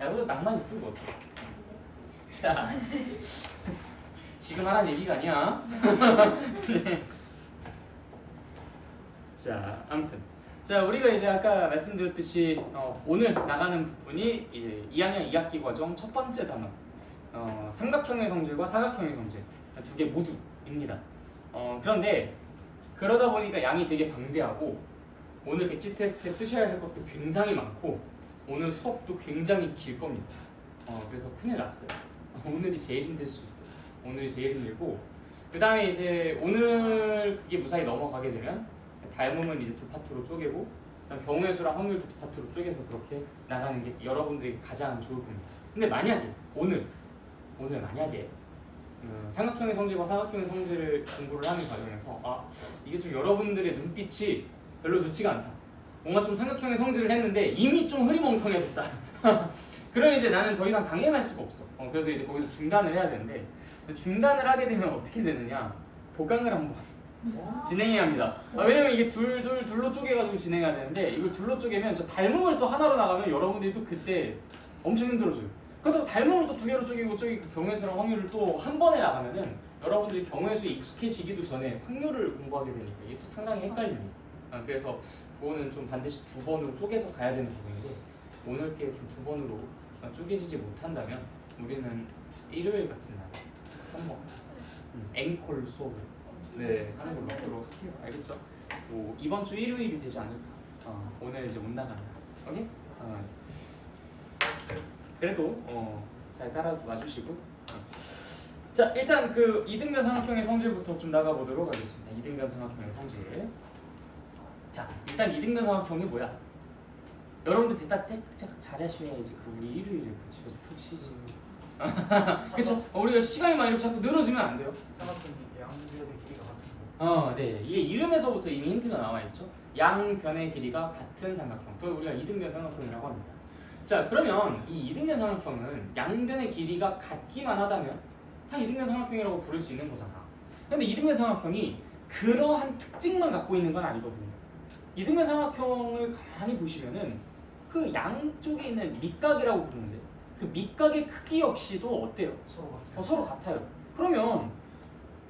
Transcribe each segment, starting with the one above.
나보다 낭만 있으면 뭐 어때? 자, 지금 하라는 얘기가 아니야. 네. 자, 아무튼 자 우리가 이제 아까 말씀드렸듯이 오늘 나가는 부분이 이제 2학년 2학기 과정 첫 번째 단원 삼각형의 성질과 사각형의 성질 두 개 모두입니다. 그런데 그러다 보니까 양이 되게 방대하고 오늘 백지 테스트에 쓰셔야 할 것도 굉장히 많고 오늘 수업도 굉장히 길 겁니다. 그래서 큰일 났어요. 오늘이 제일 힘들 수 있어요. 오늘이 제일 힘들고 그 다음에 이제 오늘 그게 무사히 넘어가게 되면 닮음은 이제 두 파트로 쪼개고 경우의 수랑 확률도 두 파트로 쪼개서 그렇게 나가는 게 여러분들에게 가장 좋을 겁니다. 근데 만약에 오늘 만약에 삼각형의 성질과 사각형의 성질을 공부를 하는 과정에서 이게 좀 여러분들의 눈빛이 별로 좋지가 않다. 뭔가 좀 삼각형의 성질을 했는데 이미 좀 흐리멍텅해졌다. 그럼 이제 나는 더 이상 강행할 수가 없어. 그래서 이제 거기서 중단을 해야 되는데 중단을 하게 되면 어떻게 되느냐? 보강을 한번 진행해야 합니다. 왜냐면 이게 둘로 쪼개가지고 진행해야 되는데 이걸 둘로 쪼개면 저 닮음을 또 하나로 나가면 여러분들이 또 그때 엄청 힘들어져요. 그렇다고 닮음을 또 두 개로 쪼개고 경우의 수랑 확률을 또 한 번에 나가면은 여러분들이 경우의 수에 익숙해지기도 전에 확률을 공부하게 되니까 이게 또 상당히 헷갈립니다. 그래서 그거는 좀 반드시 두 번으로 쪼개서 가야 되는 부분인데 오늘 게 좀 두 번으로 쪼개지지 못한다면 우리는 일요일 같은 날 한번 앵콜 수업을 하는 걸로 하도록 할게요. 알겠죠? 이번 주 일요일이 되지 않을까. 오늘 이제 못 나간다. 오케이? 그래도 잘 따라와 주시고. 자, 일단 그 이등변 삼각형의 성질부터 좀 나가보도록 하겠습니다. 이등변 삼각형의 성질. 자, 일단 이등변 삼각형이 뭐야? 여러분들 대답 잘하셔야지. 우리 일요일에 집에서 푹 쉬지. 그쵸? 우리가 시간이 막 이렇게 자꾸 늘어지면 안 돼요. 삼각형이 양변의 길이가 같은 거. 네. 이게 이름에서부터 이미 힌트가 나와 있죠. 양변의 길이가 같은 삼각형. 그걸 우리가 이등변 삼각형이라고 합니다. 자, 그러면 이 이등변 삼각형은 양변의 길이가 같기만 하다면 다 이등변 삼각형이라고 부를 수 있는 거잖아. 근데 이등변 삼각형이 그러한 특징만 갖고 있는 건 아니거든요. 이등변 삼각형을 가만히 보시면은 그 양쪽에 있는 밑각이라고 부르는데 그 밑각의 크기 역시도 어때요? 서로 같아요. 그러면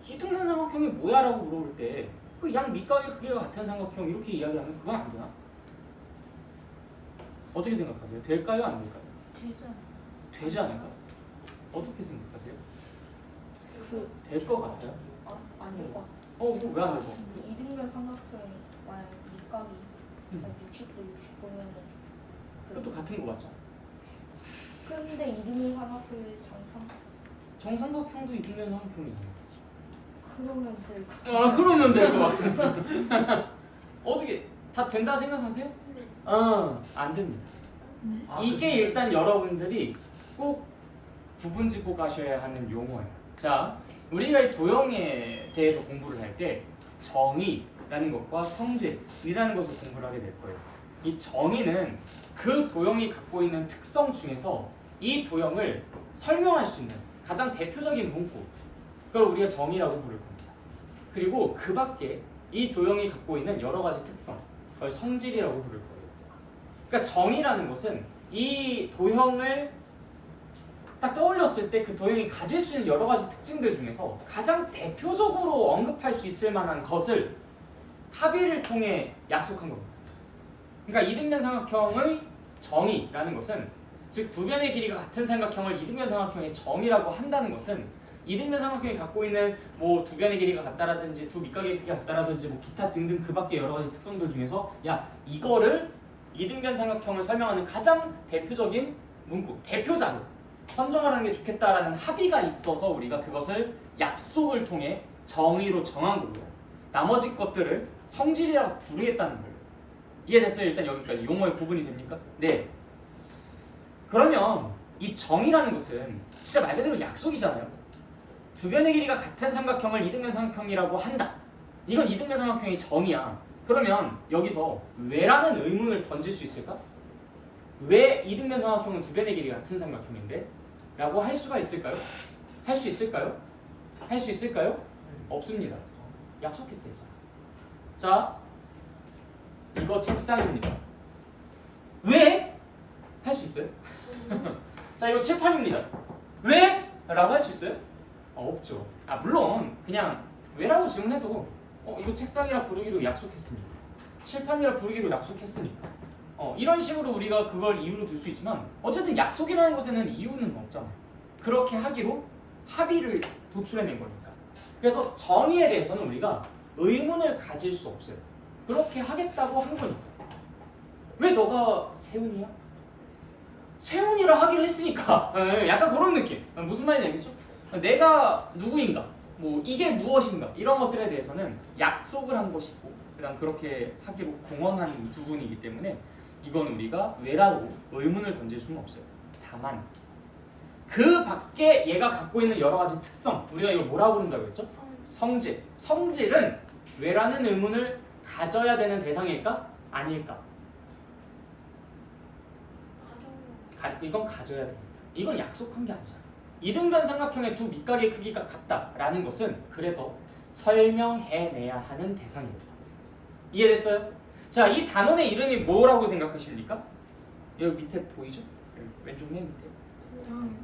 이등변 삼각형이 뭐야라고 물어볼 때 그 양 밑각의 크기가 같은 삼각형 이렇게 이야기하면 그건 안 되나? 어떻게 생각하세요? 될까요? 안 될까요? 되지 않을까? 어떻게 생각하세요? 될 것 같아요? 아닐 것 같아. 왜 안 되고? 이등변 삼각형이 만약 밑각이 60도 60도면은 그것도 같은 거 맞죠? 근데 이등변 삼각형의 정삼각형도 이등변 삼각형이잖아요. 그러면 될 것 그러면 될 것 같아요. 어떻게 다 된다 생각하세요? 안 됩니다. 네? 이게 일단 여러분들이 꼭 구분짓고 가셔야 하는 용어예요. 자, 우리가 이 도형에 대해서 공부를 할 때 정의라는 것과 성질이라는 것을 공부를 하게 될 거예요. 이 정의는 그 도형이 갖고 있는 특성 중에서 이 도형을 설명할 수 있는 가장 대표적인 문구, 그걸 우리가 정의라고 부를 겁니다. 그리고 그 밖에 이 도형이 갖고 있는 여러 가지 특성, 그걸 성질이라고 부를 거예요. 그러니까 정의라는 것은 이 도형을 딱 떠올렸을 때 그 도형이 가질 수 있는 여러 가지 특징들 중에서 가장 대표적으로 언급할 수 있을 만한 것을 합의를 통해 약속한 겁니다. 그러니까 이등변 삼각형의 정의라는 것은 즉 두 변의 길이가 같은 삼각형을 이등변 삼각형의 정의라고 한다는 것은 이등변 삼각형이 갖고 있는 뭐 두 변의 길이가 같다라든지 두 밑각의 길이가 같다라든지 뭐 기타 등등 그 밖에 여러 가지 특성들 중에서 이거를 이등변 삼각형을 설명하는 가장 대표적인 문구, 대표자로 선정하는 게 좋겠다라는 합의가 있어서 우리가 그것을 약속을 통해 정의로 정한 거고요. 나머지 것들을 성질이라고 부르겠다는 거예요. 이해됐어요? 일단 여기까지 용어의 구분이 됩니까? 네. 그러면 이 정의라는 것은 진짜 말 그대로 약속이잖아요. 두 변의 길이가 같은 삼각형을 이등변 삼각형이라고 한다. 이건 이등변 삼각형의 정의야. 그러면 여기서 왜라는 의문을 던질 수 있을까? 왜 이등변 삼각형은 두 변의 길이가 같은 삼각형인데? 라고 할 수가 있을까요? 할 수 있을까요? 할 수 있을까요? 없습니다. 약속했댔잖아. 자, 이거 책상입니다. 왜? 할 수 있어요? 자, 이거 칠판입니다. 왜? 라고 할 수 있어요? 없죠. 물론 그냥 왜라고 질문해도 이거 책상이라 부르기로 약속했으니까, 칠판이라 부르기로 약속했으니까, 이런 식으로 우리가 그걸 이유로 들 수 있지만 어쨌든 약속이라는 것에는 이유는 없잖아요. 그렇게 하기로 합의를 도출해낸 거니까. 그래서 정의에 대해서는 우리가 의문을 가질 수 없어요. 그렇게 하겠다고 한 거니까. 왜 너가 세훈이야? 세훈이라 하기로 했으니까. 약간 그런 느낌. 무슨 말인지 알겠죠? 내가 누구인가, 뭐 이게 무엇인가, 이런 것들에 대해서는 약속을 한 것이고, 그다음 그렇게 하기로 공언한 부분이기 때문에 이건 우리가 왜라고 의문을 던질 수는 없어요. 다만 그 밖에 얘가 갖고 있는 여러 가지 특성, 우리가 이걸 뭐라고 부른다고 했죠? 성질. 성질은 왜라는 의문을 가져야 되는 대상일까? 아닐까? 이건 가져야 됩니다. 이건 약속한 게 아니잖아. 이등변 삼각형의 두 밑가리의 크기가 같다라는 것은 그래서 설명해내야 하는 대상입니다. 이해됐어요? 자, 이 단원의 이름이 뭐라고 생각하십니까? 여기 밑에 보이죠? 왼쪽 맨 밑에.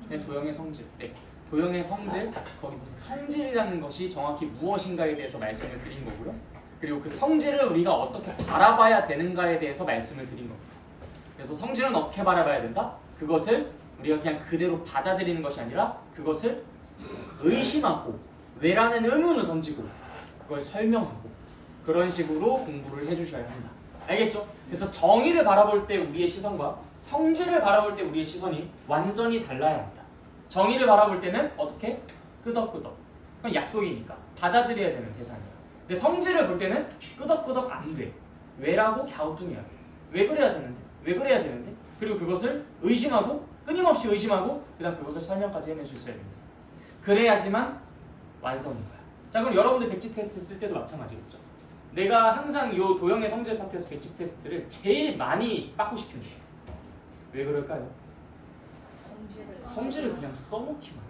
네, 도형의 성질. 네, 도형의 성질. 거기서 성질이라는 것이 정확히 무엇인가에 대해서 말씀을 드린 거고요. 그리고 그 성질을 우리가 어떻게 바라봐야 되는가에 대해서 말씀을 드린 겁니다. 그래서 성질은 어떻게 바라봐야 된다? 그것을 우리가 그냥 그대로 받아들이는 것이 아니라 그것을 의심하고 왜라는 의문을 던지고 그걸 설명하고 그런 식으로 공부를 해주셔야 한다. 알겠죠? 그래서 정의를 바라볼 때 우리의 시선과 성질을 바라볼 때 우리의 시선이 완전히 달라야 합니다. 정의를 바라볼 때는 어떻게? 끄덕끄덕. 그건 약속이니까 받아들여야 되는 대상이야. 근데 성질을 볼 때는 끄덕끄덕 안 돼. 왜라고 갸우뚱해야 돼. 왜 그래야 되는데? 왜 그래야 되는데? 그리고 그것을 의심하고 끊임없이 의심하고 그다음 그것을 설명까지 해낼 수 있어야 됩니다. 그래야지만 완성인 거야. 자, 그럼 여러분들 백지 테스트 쓸 때도 마찬가지겠죠. 내가 항상 이 도형의 성질 파트에서 백지 테스트를 제일 많이 빠꾸 시킵니다. 왜 그럴까요? 성질을 그냥 써놓기만 해.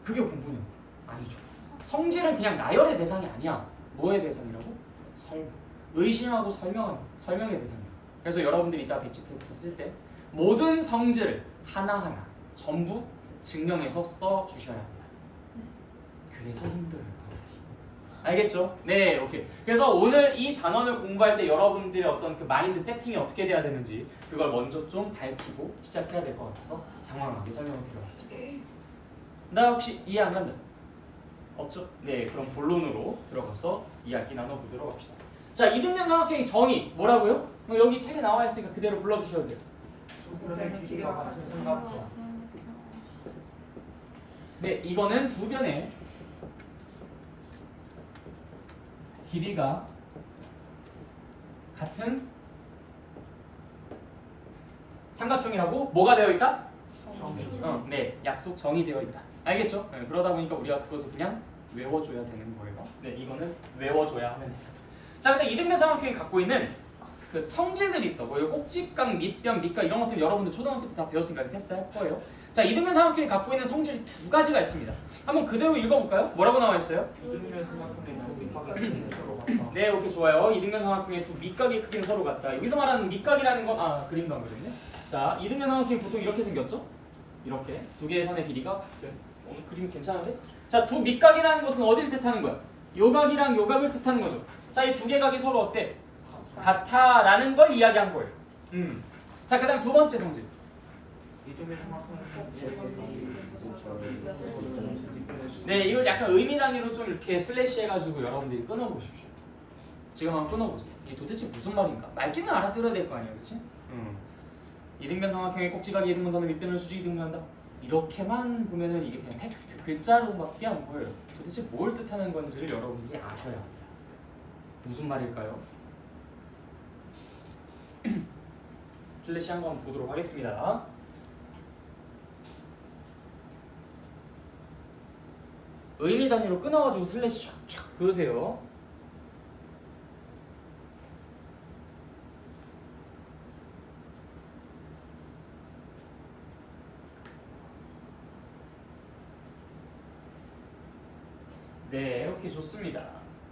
그게 공부는 아니죠. 성질은 그냥 나열의 대상이 아니야. 뭐의 대상이라고? 설명. 의심하고 설명의 대상이야. 그래서 여러분들이 이따 백지 테스트 쓸 때 모든 성질을 하나하나 전부 증명해서 써주셔야 합니다. 그래서 힘들어요. 알겠죠? 네, 오케이. 그래서 오늘 이 단원을 공부할 때 여러분들의 어떤 그 마인드 세팅이 어떻게 돼야 되는지 그걸 먼저 좀 밝히고 시작해야 될 것 같아서 장황하게 설명을 드려봤습니다. 나 혹시 이해 안 간다? 없죠? 네, 그럼 본론으로 들어가서 이야기 나눠보도록 합시다. 자, 이등변 삼각형의 정의 뭐라고요? 여기 책에 나와 있으니까 그대로 불러주셔도 돼요. 두 변의 길이가 같은 삼각형. 네, 이거는 두 변의 길이가 같은 삼각형이라고 뭐가 되어 있다? 네, 약속 정의되어 있다. 알겠죠? 네, 그러다 보니까 우리가 그것을 그냥 외워줘야 되는 거예요. 네, 이거는 외워줘야 하는 대상. 자, 근데 이등변 삼각형이 갖고 있는 그 성질들이 있어. 뭐 꼭지각, 밑변, 밑각 이런 것들 여러분들 초등학교 때 다 배웠으니까 패스할 거예요. 자, 이등변 삼각형이 갖고 있는 성질이 두 가지가 있습니다. 한번 그대로 읽어볼까요? 뭐라고 나와 있어요? 이등변 삼각형의 두 밑각의 크기는 서로 같다. 네, 오케이, 좋아요. 이등변 삼각형의 두 밑각의 크기는 서로 같다. 여기서 말하는 밑각이라는 건 그림도 안 그렸네. 자, 이등변 삼각형이 보통 이렇게 생겼죠? 이렇게 두 개의 선의 길이가 같은. 오늘 그림 괜찮은데? 자, 두 밑각이라는 것은 어디를 뜻하는 거야? 요 각이랑 요 각을 뜻하는 거죠. 자, 이 두 개 각이 서로 어때? 같아라는 걸 이야기한 거예요. 자, 그다음 두 번째 성질. 이등변 삼각형의 네, 이걸 약간 의미 단위로 좀 이렇게 슬래시 해가지고 여러분들이 끊어보십시오. 지금 한번 끊어보세요. 이게 도대체 무슨 말인가? 말귀는 알아들어야 될 거 아니야, 그렇지? 이등변 삼각형의 꼭지각이 이등분선의 밑변을 수직이 등분한다. 이렇게만 보면은 이게 그냥 텍스트 글자로밖에 안 보여요. 도대체 뭘 뜻하는 건지를 여러분들이 아셔야 합니다. 무슨 말일까요? 슬래시 한 번 보도록 하겠습니다. 의미 단위로 끊어가지고 슬래시 촥촥 그으세요. 네, 이렇게 좋습니다.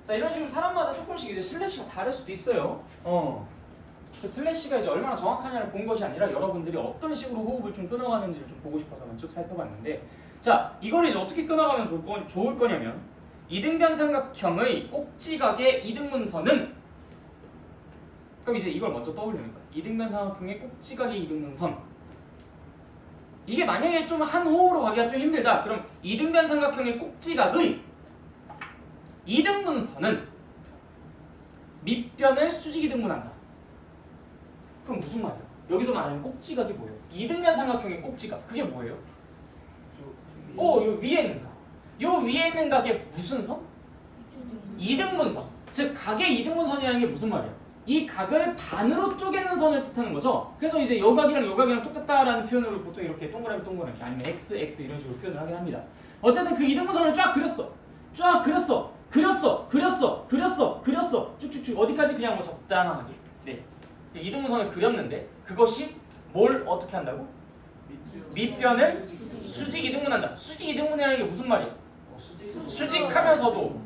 자, 이런 식으로 사람마다 조금씩 이제 슬래시가 다를 수도 있어요. 그 슬래시가 이제 얼마나 정확하냐를 본 것이 아니라 여러분들이 어떤 식으로 호흡을 좀 끊어가는지를 좀 보고 싶어서 쭉 살펴봤는데, 자, 이걸 이제 어떻게 끊어가면 좋을 거냐면, 이등변 삼각형의 꼭지각의 이등분선은, 그럼 이제 이걸 먼저 떠올리니까 이등변 삼각형의 꼭지각의 이등분선, 이게 만약에 좀 한 호흡으로 가기가 좀 힘들다. 그럼 이등변 삼각형의 꼭지각의 이등분선은 밑변을 수직 이등분한다. 그럼 무슨 말이야? 여기서 말하는 꼭지각이 뭐예요? 이등변 삼각형의 꼭지각, 그게 뭐예요? 요 위에 있는 각. 요 위에 있는 각의 무슨 선? 이등분선. 즉 각의 이등분선이라는 게 무슨 말이야? 이 각을 반으로 쪼개는 선을 뜻하는 거죠. 그래서 이제 요 각이랑 요 각이랑 똑같다라는 표현으로 보통 이렇게 동그라미 아니면 x 이런 식으로 표현을 하긴 합니다. 어쨌든 그 이등분선을 쫙 그렸어. 그렸어. 쭉쭉쭉 어디까지 그냥 뭐 적당하게. 네. 이등분선을 그렸는데 그것이 뭘 어떻게 한다고? 밑변을 수직 이등분한다. 수직 이등분이라는 게 무슨 말이야? 수직하면서도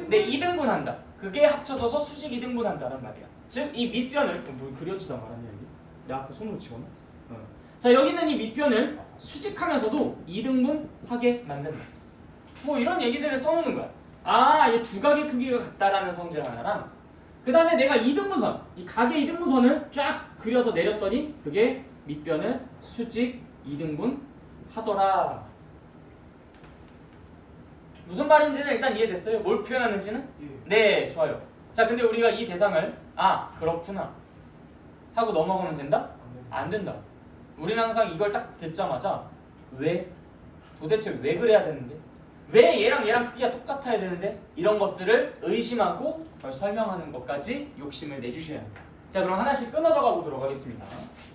네, 이등분한다. 그게 합쳐져서 수직 이등분한다는 말이야. 즉 이 밑변을 뭐 그려지다 말았냐 여기? 내가 아까 손으로 치거나. 자, 여기는 이 밑변을 수직하면서도 이등분하게 만든다. 뭐 이런 얘기들을 써놓는 거야. 아, 이 두 각의 크기가 같다라는 성질 하나랑, 그 다음에 내가 이등분선, 이 각의 이등분선을 쫙 그려서 내렸더니 그게 밑변을 수직 이등분 하더라. 무슨 말인지는 일단 이해됐어요? 뭘 표현하는지는? 네, 좋아요. 자, 근데 우리가 이 대상을 아, 그렇구나 하고 넘어가면 된다? 안 된다. 우리는 항상 이걸 딱 듣자마자 왜? 도대체 왜 그래야 되는데? 왜 얘랑 크기가 똑같아야 되는데? 이런 것들을 의심하고 그걸 설명하는 것까지 욕심을 내주셔야 합니다. 자, 그럼 하나씩 끊어서 가보도록 하겠습니다.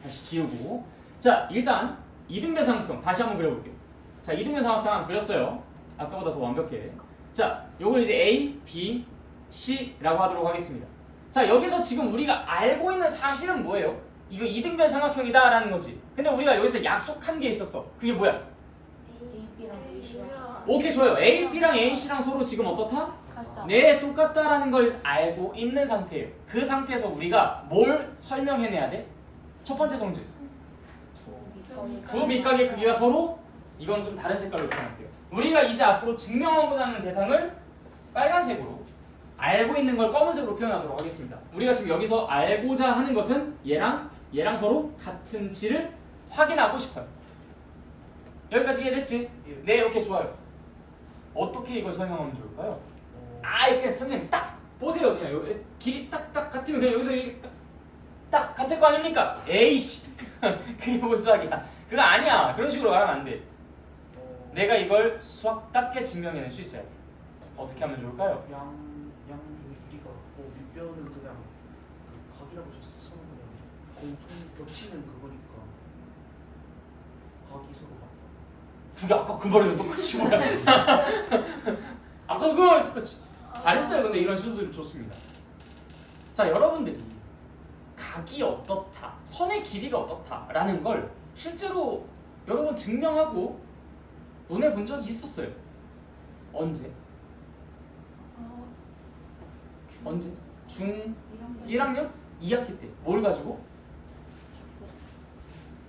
다시 지우고. 자, 일단 이등변 삼각형 다시 한번 그려볼게요. 자, 이등변 삼각형 하나 그렸어요. 아까보다 더 완벽해. 자, 요걸 이제 A, B, C라고 하도록 하겠습니다. 자, 여기서 지금 우리가 알고 있는 사실은 뭐예요? 이거 이등변 삼각형이다 라는 거지. 근데 우리가 여기서 약속한 게 있었어. 그게 뭐야? AB랑 AC랑 오케이, 좋아요. A, B랑 A, C랑 서로 지금 어떻다? 같다. 네, 똑같다라는 걸 알고 있는 상태예요. 그 상태에서 우리가 뭘 설명해내야 돼? 첫 번째 성질. 두 밑각의 크기가 서로, 이건 좀 다른 색깔로 표현할게요. 우리가 이제 앞으로 증명하고자 하는 대상을 빨간색으로, 알고 있는 걸 검은색으로 표현하도록 하겠습니다. 우리가 지금 여기서 알고자 하는 것은 얘랑 서로 같은지를 확인하고 싶어요. 여기까지 이해됐지? 네, 오케이, 좋아요. 어떻게 이걸 설명하면 좋을까요? 아, 이렇게 선생님 딱 보세요. 그냥 여기 길이 딱딱 같으면 그냥 여기서 이렇게 딱 같을 거 아닙니까? 에이씨, 그게 뭔 수학이야? 그거 아니야. 그런 식으로 말하면 안 돼. 내가 이걸 수학답게 증명해낼 수 있어야 돼. 어떻게 하면 좋을까요? 양변의 길이가 같고 밑변은 그냥 그 각이라고 써서 그냥 공통 겹치는 그거니까 각이 서로 같다. 그게 아까 그 말이랑 똑같이 뭐야? 아까 그 말이랑 똑같이. 잘했어요. 근데 이런 시도들이 좋습니다. 자, 여러분들이 각이 어떻다, 선의 길이가 어떻다라는 걸 실제로 여러 번 증명하고 논해 본 적이 있었어요. 언제? 언제? 중 1학년? 2학기 때. 뭘 가지고?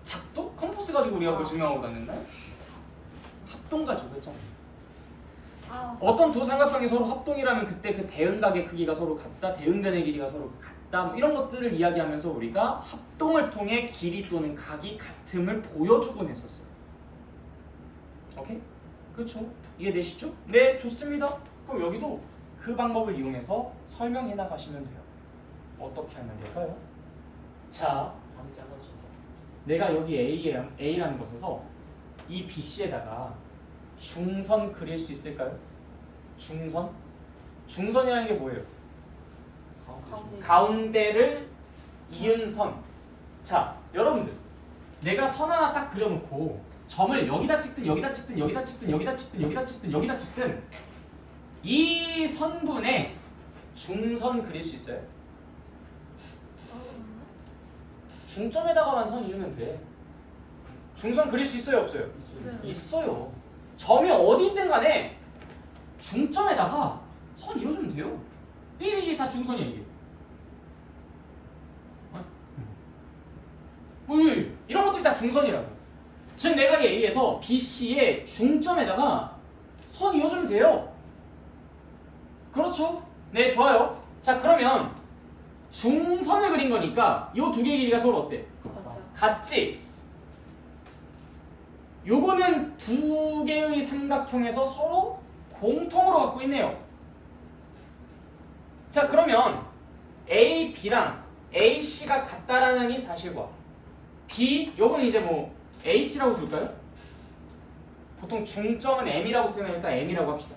작도? 컴퍼스 가지고 우리가 그걸 증명하고 다녔나요? 합동 가지고 했잖아요. 어떤 두 삼각형이 서로 합동이라면 그때 그 대응각의 크기가 서로 같다, 대응변의 길이가 서로 같다, 뭐 이런 것들을 이야기하면서 우리가 합동을 통해 길이 또는 각이 같음을 보여주곤 했었어요. 오케이? 그렇죠? 이해되시죠? 네, 좋습니다. 그럼 여기도 그 방법을 이용해서 설명해 나가시면 돼요. 어떻게 하면 될까요? 자, 내가 여기 A라는 곳에서 이 BC에다가 중선 그릴 수 있을까요? 중선? 중선이라는 게 뭐예요? 가운데를 이은 선. 자, 여러분들, 내가 선 하나 딱 그려놓고 점을 여기다 찍든 여기다 찍든 여기다 찍든 여기다 찍든 여기다 찍든 여기다 찍든 이 선분에 중선 그릴 수 있어요? 중점에다가만 선 이으면 돼. 중선 그릴 수 있어요, 없어요? 있어요. 점이 어디 있든 간에 중점에다가 선 이어주면 돼요. 이게 다 중선이야, 이게. 이런 것들이 다 중선이라고. 즉 내가 이 A에서 BC의 중점에다가 선 이어주면 돼요. 그렇죠? 네, 좋아요. 자, 그러면 중선을 그린 거니까 이 두 개의 길이가 서로 어때? 같지? 요거는 두 개의 삼각형에서 서로 공통으로 갖고 있네요. 자, 그러면 A, B랑 A, C가 같다라는 이 사실과 B, 요거는 이제 뭐 H라고 둘까요? 보통 중점은 M이라고 표현하니까 M이라고 합시다.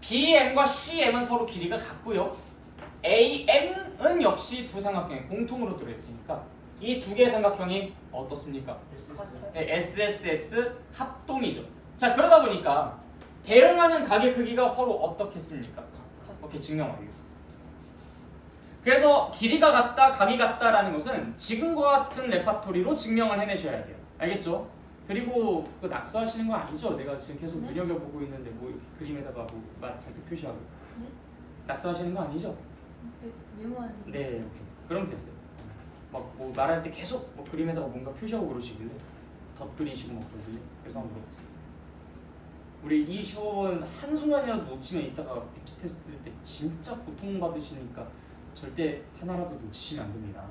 BM과 CM은 서로 길이가 같고요. AN은 역시 두 삼각형에 공통으로 들어있으니까 이 두 개의 삼각형이 어떻습니까? 네, SSS 합동이죠. 자, 그러다 보니까 대응하는 각의 크기가 서로 어떻겠습니까? 오케이, 증명 완료. 그래서 길이가 같다, 각이 같다라는 것은 지금과 같은 레파토리로 증명을 해내셔야 돼요. 알겠죠? 그리고 그 낙서하시는 거 아니죠? 내가 지금 계속 네? 눈여겨보고 있는데 뭐 이렇게 그림에다가 뭐 잔뜩 표시하고. 네? 낙서하시는 거 아니죠? 메모하는. 네, 오케이. 그럼 됐어요. 막 뭐 말할 때 계속 뭐 그림에다가 뭔가 표시하고 그러시길래 덧그리시고 막 그러길래 그래서 한번 물어봤어요. 우리 이 시험은 한순간이라도 놓치면 이따가 백지 테스트 때 진짜 고통받으시니까 절대 하나라도 놓치시면 안 됩니다.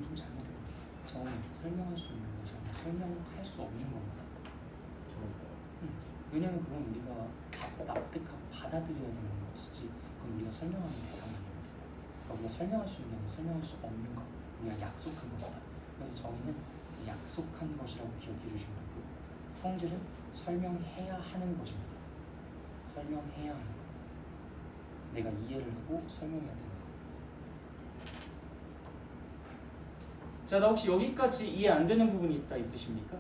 좀 잘못해요. 설명할 수 있는 것이 아니라 설명할 수 없는 겁니다. 왜냐면 그건 우리가 납득하고 받아들여야 되는 것이지 그건 우리가 설명하는 대상이 아니거든요. 그러니까 우리가 설명할 수 있는 건 설명할 수 없는 것, 우리가 약속한 겁니다. 그래서 정의는 약속한 것이라고 기억해 주시면 되고 성질은 설명해야 하는 것입니다. 설명해야 하는 것. 내가 이해를 하고 설명해야 되는 것. 자, 나 혹시 여기까지 이해 안 되는 부분이 있으십니까?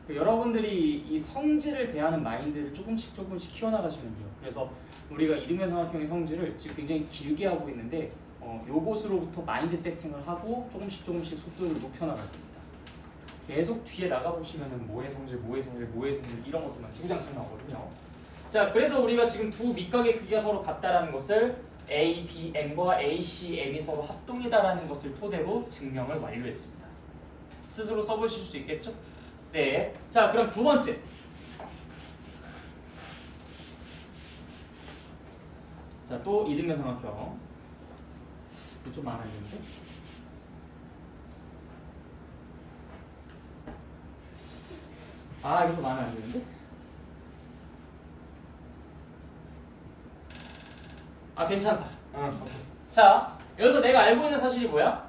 여러분들이 이 성질을 대하는 마인드를 조금씩 키워나가시면 돼요. 그래서 우리가 이등변 삼각형의 성질을 지금 굉장히 길게 하고 있는데 요것으로부터 마인드 세팅을 하고 조금씩 속도를 높여나갈 겁니다. 계속 뒤에 나가보시면은 뭐의 성질 이런 것들만 주구장창 나오거든요. 자, 그래서 우리가 지금 두 밑각의 크기가 서로 같다라는 것을 ABM과 ACM이 서로 합동이다라는 것을 토대로 증명을 완료했습니다. 스스로 써보실 수 있겠죠? 네. 자, 그럼 두 번째. 자, 또 이등변 삼각형. 이거 좀 많았는데. 이것도 많았는데. 괜찮다. 오케이. 자, 여기서 내가 알고 있는 사실이 뭐야?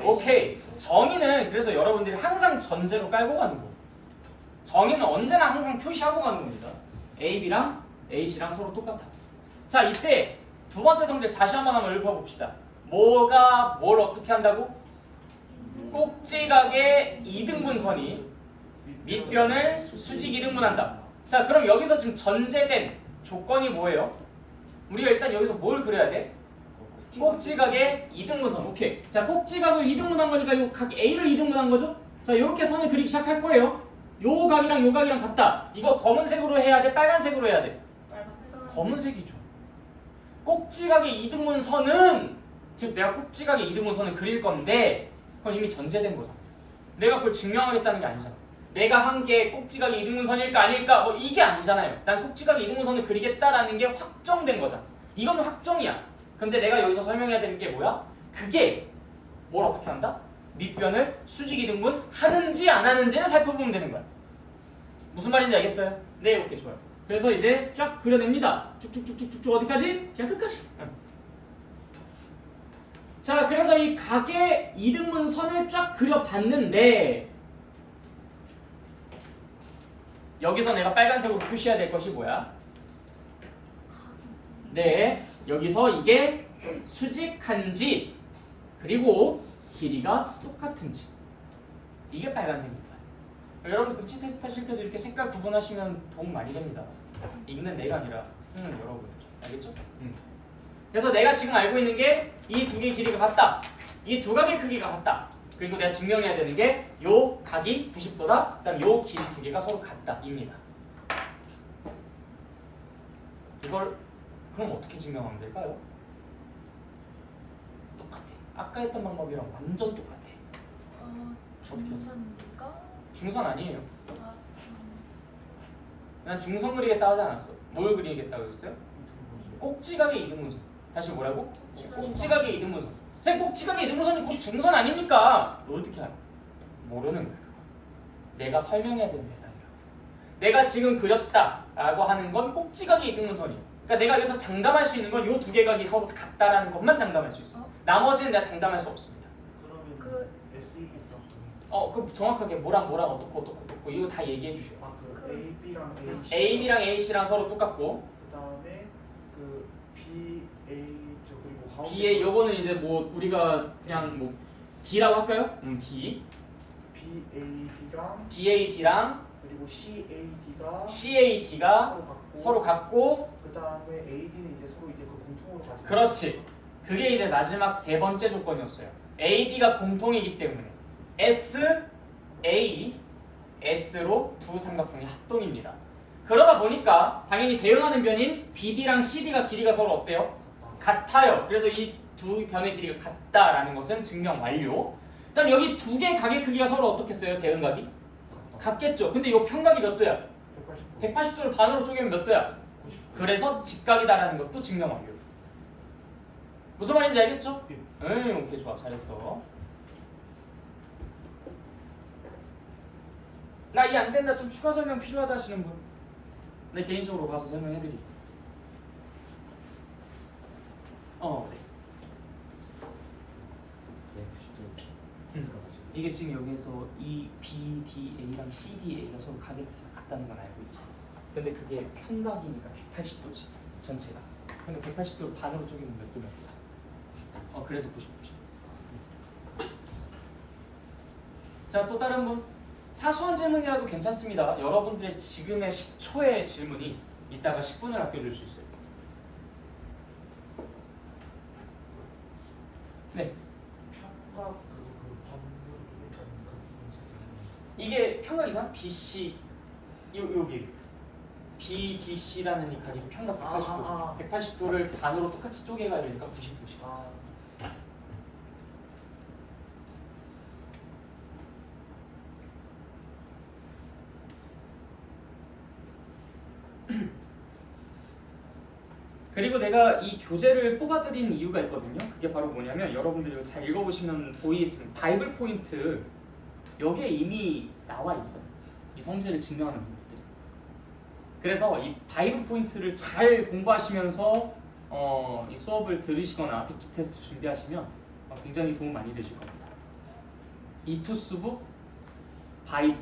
오케이. 정의는 그래서 여러분들이 항상 전제로 깔고 가는 거. 정의는 언제나 항상 표시하고 가는 겁니다. AB랑 AC랑 서로 똑같아. 자, 이때 두 번째 성질 다시 한번 읊어봅시다. 뭐가 뭘 어떻게 한다고? 꼭지각의 이등분선이 밑변을 수직 이등분한다. 자, 그럼 여기서 지금 전제된 조건이 뭐예요? 우리가 일단 여기서 뭘 그려야 돼? 꼭지각의 이등분선. 오케이. 자, 꼭지각을 이등분한 거니까 이 각 A를 이등분한 거죠? 자, 이렇게 선을 그리기 시작할 거예요. 요 각이랑 요 각이랑 같다. 이거 검은색으로 해야 돼? 빨간색으로 해야 돼? 검은색이죠. 꼭지각의 이등분선은 즉 내가 꼭지각의 이등분선을 그릴 건데 그건 이미 전제된 거잖아. 내가 그걸 증명하겠다는 게 아니잖아. 내가 한 게 꼭지각의 이등분선일까 아닐까 뭐 이게 아니잖아요. 난 꼭지각의 이등분선을 그리겠다라는 게 확정된 거잖아. 이건 확정이야. 근데 내가 여기서 설명해야 되는 게 뭐야? 그게 뭘 어떻게 한다? 밑변을 수직 이등분 하는지 안 하는지를 살펴보면 되는 거야. 무슨 말인지 알겠어요? 네, 오케이, 좋아요. 그래서 이제 쫙 그려냅니다. 쭉쭉쭉쭉쭉 어디까지? 그냥 끝까지. 자, 그래서 이 각의 이등분 선을 쫙 그려봤는데 여기서 내가 빨간색으로 표시해야 될 것이 뭐야? 네, 여기서 이게 수직한지 그리고 길이가 똑같은지. 이게 빨간색입니다. 여러분들 백지 테스트 하실 때도 이렇게 색깔 구분하시면 도움 많이 됩니다. 읽는 내가 아니라 쓰는 여러분들. 알겠죠? 그래서 내가 지금 알고 있는 게 이 두 개의 길이가 같다. 이 두 각의 크기가 같다. 그리고 내가 증명해야 되는 게 요 각이 90도다. 그다음 요 길이 두 개가 서로 같다입니다. 이걸 그럼 어떻게 증명하면 될까요? 똑같아. 아까 했던 방법이랑 완전 똑같아. 중선이니까. 중선 아니에요. 아, 난 중선 그리겠다 하지 않았어. 뭘 그리겠다고 했어요? 꼭지각의 이등분선. 다시 뭐라고? 꼭지각의 이등분선. 선생님 꼭지각의 이등분선이 곧 중선 아닙니까? 어떻게 알아? 모르는 거야 그거. 내가 설명해야 되는 대상이라고. 내가 지금 그렸다라고 하는 건 꼭지각의 이등분선이에요. 그러니까 내가 여기서 장담할 수 있는 건 이 두 개 각이 서로 같다라는 것만 장담할 수 있어. 나머지는 내가 장담할 수 없습니다. 그러면 그- SE 있었던 그 정확하게 뭐랑 어떻고 이거 다 얘기해 주셔요. 그 AB랑 AC AB랑 AC랑 서로 똑같고 그다음에 그 BA 저 그리고 가운데 B의 요거는 이제 뭐 우리가 그냥 뭐 D라고 할까요? D, BAD랑 BAD랑 그리고 CAD가 CAD가 서로 같고 그다음에 AD는 이제 서로 이제 그 공통으로 가지고 그렇지. 그게 이제 마지막 세 번째 조건이었어요. AD가 공통이기 때문에 S로 두 삼각형이 합동입니다. 그러다 보니까 당연히 대응하는 변인 BD랑 CD가 길이가 서로 어때요? 같아요. 그래서 이 두 변의 길이가 같다라는 것은 증명 완료. 그다음 여기 두 개의 각의 크기가 서로 어떻겠어요? 대응각이? 같겠죠. 근데 이 평각이 몇 도야? 180도를 반으로 쪼개면 몇 도야? 그래서 직각이다라는 것도 증명 완료. 무슨 말인지 알겠죠? 오케이 좋아 잘했어. 나 이 안 된다 좀 추가 설명 필요하다 하시는 분? 내 개인적으로 가서 설명해드릴게요. 네. 이게 지금 여기에서 이 BDA랑 CDA가 서로 각이 같다는 건 알고 있지. 근데 그게 평각이니까 180도지 전체가. 근데 180도를 반으로 쪼개면 몇 도면? 그래서 90도지. 자, 또 다른 분. 사소한 질문이라도 괜찮습니다. 여러분들의 지금의 10초의 질문이 이따가 10분을 아껴줄 수 있어요. 네. 평각 그 반으로 쪼개는 그 이게 평각이잖아. BC 여기 BDC라는 이 각이 평각 180도. 180도를 반으로 똑같이 쪼개가야 되니까 90도씩. 그리고 내가 이 교재를 뽑아드린 이유가 있거든요. 그게 바로 뭐냐면 여러분들이 잘 읽어보시면 보이겠지만 바이블 포인트 여기에 이미 나와 있어요. 이 성질을 증명하는 부분들이. 그래서 이 바이블 포인트를 잘 공부하시면서 이 수업을 들으시거나 백지 테스트 준비하시면 굉장히 도움 많이 되실 겁니다. 이투수부 바이블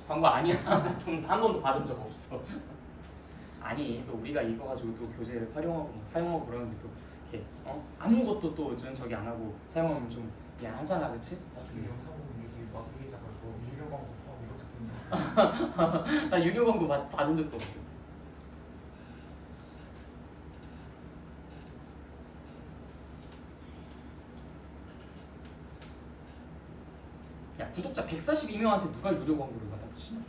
광고 아니야. 돈 한 번도 받은 적 없어. 아니 또 우리가 이거 가지고 또 교재를 활용하고 사용하고 그러는데 또 이렇게 아무것도 또 저기 안 하고 사용하면 좀 미안하잖아, 그렇지? 나중에 영상 보면 이게 막 위에다가 유료 광고 포함 이렇게 뜨는 나 유료 광고 받은 적도 없어. 야, 구독자 142명한테 누가 유료 광고를 받아주시냐?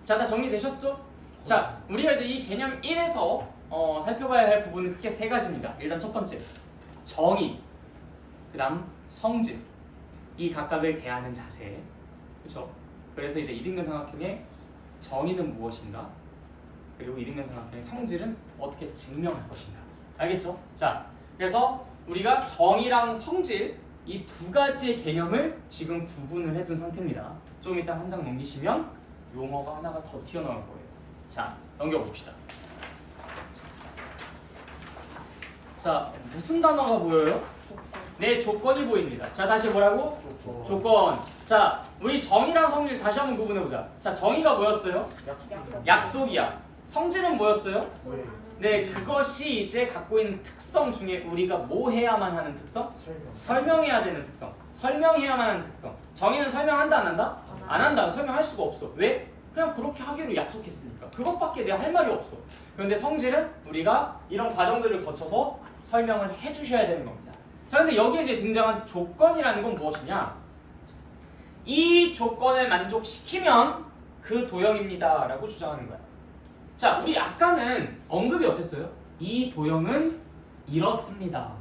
자, 다 정리되셨죠? 자, 우리가 이제 이 개념 1에서 살펴봐야 할 부분은 크게 세 가지입니다. 일단 첫 번째, 정의, 그 다음 성질, 이 각각을 대하는 자세, 그렇죠? 그래서 이제 이등변 삼각형의 정의는 무엇인가? 그리고 이등변 삼각형의 성질은 어떻게 증명할 것인가? 알겠죠? 자, 그래서 우리가 정의랑 성질 이 두 가지의 개념을 지금 구분을 해둔 상태입니다. 좀 이따 한 장 넘기시면 용어가 하나가 더 튀어나올 거예요. 자, 넘겨봅시다. 자, 무슨 단어가 보여요? 네, 조건이 보입니다. 자, 다시 뭐라고? 조건. 자, 우리 정의랑 성질 다시 한번 구분해보자. 자, 정의가 뭐였어요? 약속. 약속이야. 성질은 뭐였어요? 왜? 네, 그것이 이제 갖고 있는 특성 중에 우리가 뭐 해야만 하는 특성? 설명. 설명해야 되는 특성. 설명해야만 하는 특성. 정의는 설명한다 안 한다? 안 한다. 설명할 수가 없어. 왜? 그냥 그렇게 하기로 약속했으니까. 그것밖에 내가 할 말이 없어. 그런데 성질은 우리가 이런 과정들을 거쳐서 설명을 해주셔야 되는 겁니다. 자, 근데 여기에 이제 등장한 조건이라는 건 무엇이냐? 이 조건을 만족시키면 그 도형입니다 라고 주장하는 거야. 자, 우리 아까는 언급이 어땠어요? 이 도형은 이렇습니다.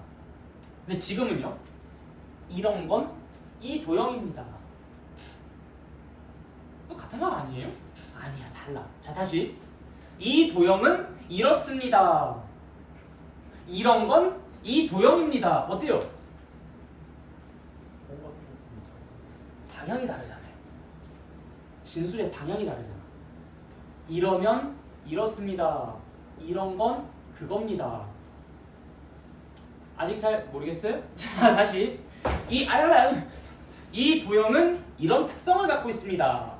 근데 지금은요? 이런 건 이 도형입니다. 이거 같은 말 아니에요? 아니야, 달라. 자, 다시. 이 도형은 이렇습니다. 이런 건 이 도형입니다. 어때요? 뭔가 좀 방향이 다르잖아요. 진술의 방향이 다르잖아. 이러면 이렇습니다. 이런 건 그겁니다. 아직 잘 모르겠어요? 자, 다시. 이 도형은 이런 특성을 갖고 있습니다.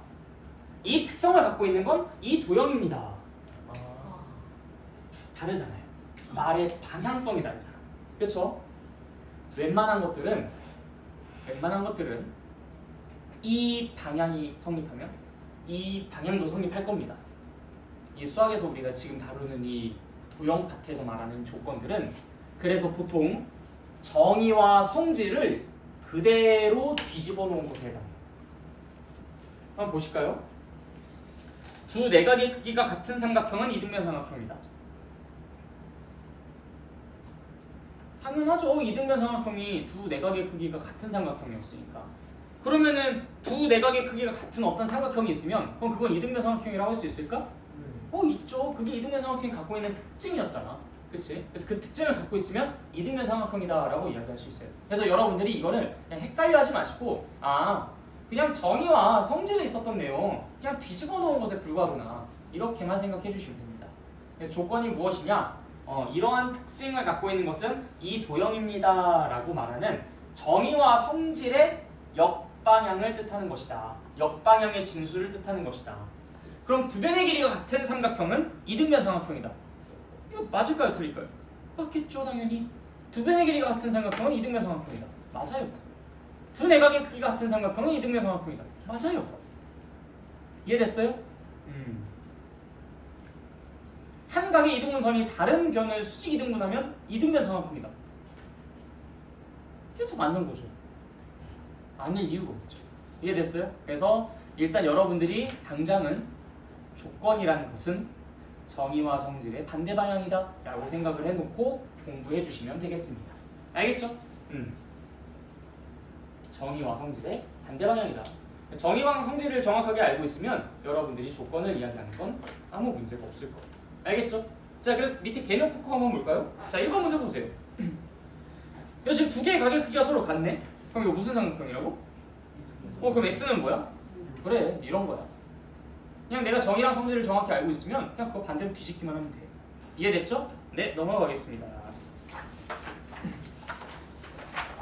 이 특성을 갖고 있는 건 이 도형입니다. 아, 다르잖아요. 말의 방향성이 다르잖아. 그렇죠? 웬만한 것들은 이 방향이 성립하면 이 방향도 성립할 겁니다. 이 수학에서 우리가 지금 다루는 이 도형 파트에서 말하는 조건들은 그래서 보통 정의와 성질을 그대로 뒤집어 놓은 것에 해당해요. 한번 보실까요? 두 내각의 크기가 같은 삼각형은 이등변 삼각형이다. 당연하죠. 이등변 삼각형이 두 내각의 크기가 같은 삼각형이었으니까. 그러면은 두 내각의 크기가 같은 어떤 삼각형이 있으면 그럼 그건 이등변 삼각형이라고 할 수 있을까? 네. 있죠. 그게 이등변 삼각형이 갖고 있는 특징이었잖아. 그치? 그래서 그 특징을 갖고 있으면 이등변 삼각형이다 라고 이야기할 수 있어요. 그래서 여러분들이 이거를 그냥 헷갈려 하지 마시고 그냥 정의와 성질에 있었던 내용 그냥 뒤집어 놓은 것에 불과하구나 이렇게만 생각해 주시면 됩니다. 조건이 무엇이냐? 이러한 특징을 갖고 있는 것은 이 도형입니다 라고 말하는 정의와 성질의 역방향을 뜻하는 것이다. 역방향의 진수를 뜻하는 것이다. 그럼 두 변의 길이가 같은 삼각형은 이등변 삼각형이다. 이거 맞을까요? 틀릴까요? 맞겠죠, 당연히. 두 변의 길이가 같은 삼각형은 이등변 삼각형이다. 맞아요. 두 내각의 크기가 같은 삼각형은 이등변 삼각형이다. 맞아요. 이해됐어요? 한 각의 이등분선이 다른 변을 수직 이등분하면 이등변 삼각형이다. 이게 더 맞는 거죠. 아닐 이유가 없죠. 이해됐어요? 그래서 일단 여러분들이 당장은 조건이라는 것은 정의와 성질의 반대 방향이다 라고 생각을 해놓고 공부해 주시면 되겠습니다. 알겠죠? 정의와 성질의 반대 방향이다. 정의와 성질을 정확하게 알고 있으면 여러분들이 조건을 이야기하는 건 아무 문제가 없을 거예요. 알겠죠? 자, 그래서 밑에 개념 포커 한번 볼까요? 자, 1번 문제 보세요. 이거 지금 두 개의 각의 크기가 서로 같네? 그럼 이거 무슨 삼각형이라고? 그럼 x는 뭐야? 그래, 이런 거야. 그냥 내가 정의랑 성질을 정확히 알고 있으면 그냥 그거 반대로 뒤집기만 하면 돼. 이해됐죠? 네, 넘어가겠습니다.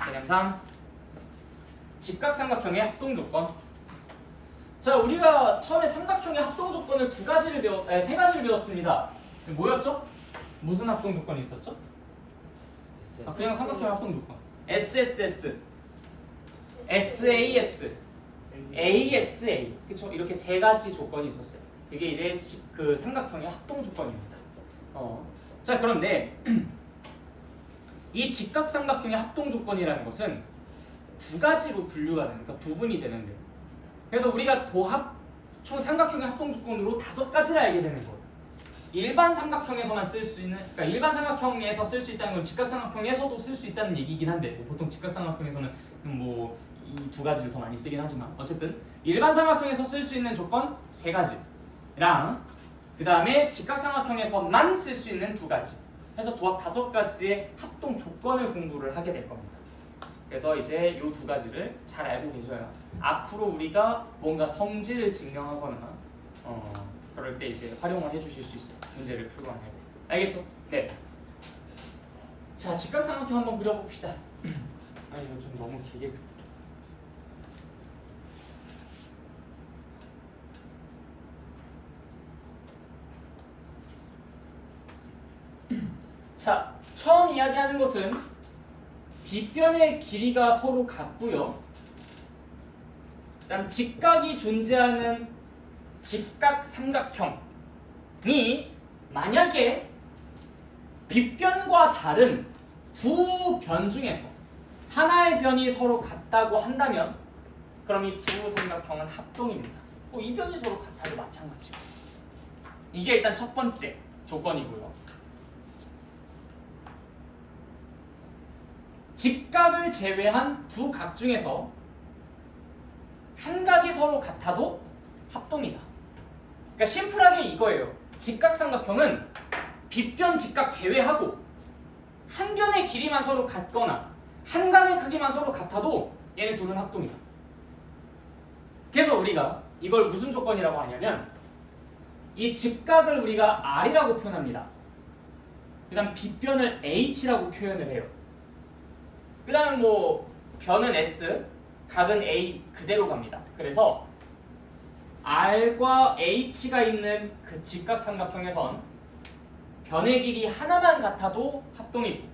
개념 3. 직각삼각형의 합동조건. 자, 우리가 처음에 삼각형의 합동조건을 세 가지를 배웠습니다. 뭐였죠? 무슨 합동조건이 있었죠? 그냥 삼각형 합동조건. SSS, SAS, ASA. 그쵸? 이렇게 세 가지 조건이 있었어요. 이게 이제 그 삼각형의 합동조건입니다. 자, 그런데 이 직각삼각형의 합동조건이라는 것은 두 가지로 분류가 되는, 그러니까 구분이 되는데, 그래서 우리가 총 삼각형의 합동조건으로 5가지를 알게 되는 거예요. 일반 삼각형에서만 쓸 수 있는, 그러니까 일반 삼각형에서 쓸 수 있다는 건 직각삼각형에서도 쓸 수 있다는 얘기긴 한데, 보통 직각삼각형에서는 이 두 가지를 더 많이 쓰긴 하지만 어쨌든 일반 삼각형에서 쓸 수 있는 조건 3가지랑 그 다음에 직각삼각형에서만 쓸 수 있는 2가지, 해서 도합 5가지의 합동 조건을 공부를 하게 될 겁니다. 그래서 이제 이 2가지를 잘 알고 계셔야 앞으로 우리가 뭔가 성질을 증명하거나 그럴 때 이제 활용을 해주실 수 있어요. 문제를 풀고 하는. 알겠죠? 네. 자, 직각삼각형 한번 그려봅시다. 이거 좀 너무 길게. 자, 처음 이야기하는 것은 빗변의 길이가 서로 같고요. 그다음 직각이 존재하는 직각삼각형이 만약에 빗변과 다른 두 변 중에서 하나의 변이 서로 같다고 한다면 그럼 이 두 삼각형은 합동입니다. 이 변이 서로 같아도 마찬가지고. 이게 일단 첫 번째 조건이고요. 직각을 제외한 두 각 중에서 한 각이 서로 같아도 합동이다. 그러니까 심플하게 이거예요. 직각삼각형은 빗변 직각 제외하고 한 변의 길이만 서로 같거나 한 각의 크기만 서로 같아도 얘네 둘은 합동이다. 그래서 우리가 이걸 무슨 조건이라고 하냐면 이 직각을 우리가 R이라고 표현합니다. 그 다음 빗변을 H라고 표현을 해요. 그 다음 뭐 변은 S, 각은 A 그대로 갑니다. 그래서 R과 H가 있는 그 직각삼각형에선 변의 길이 하나만 같아도 합동이고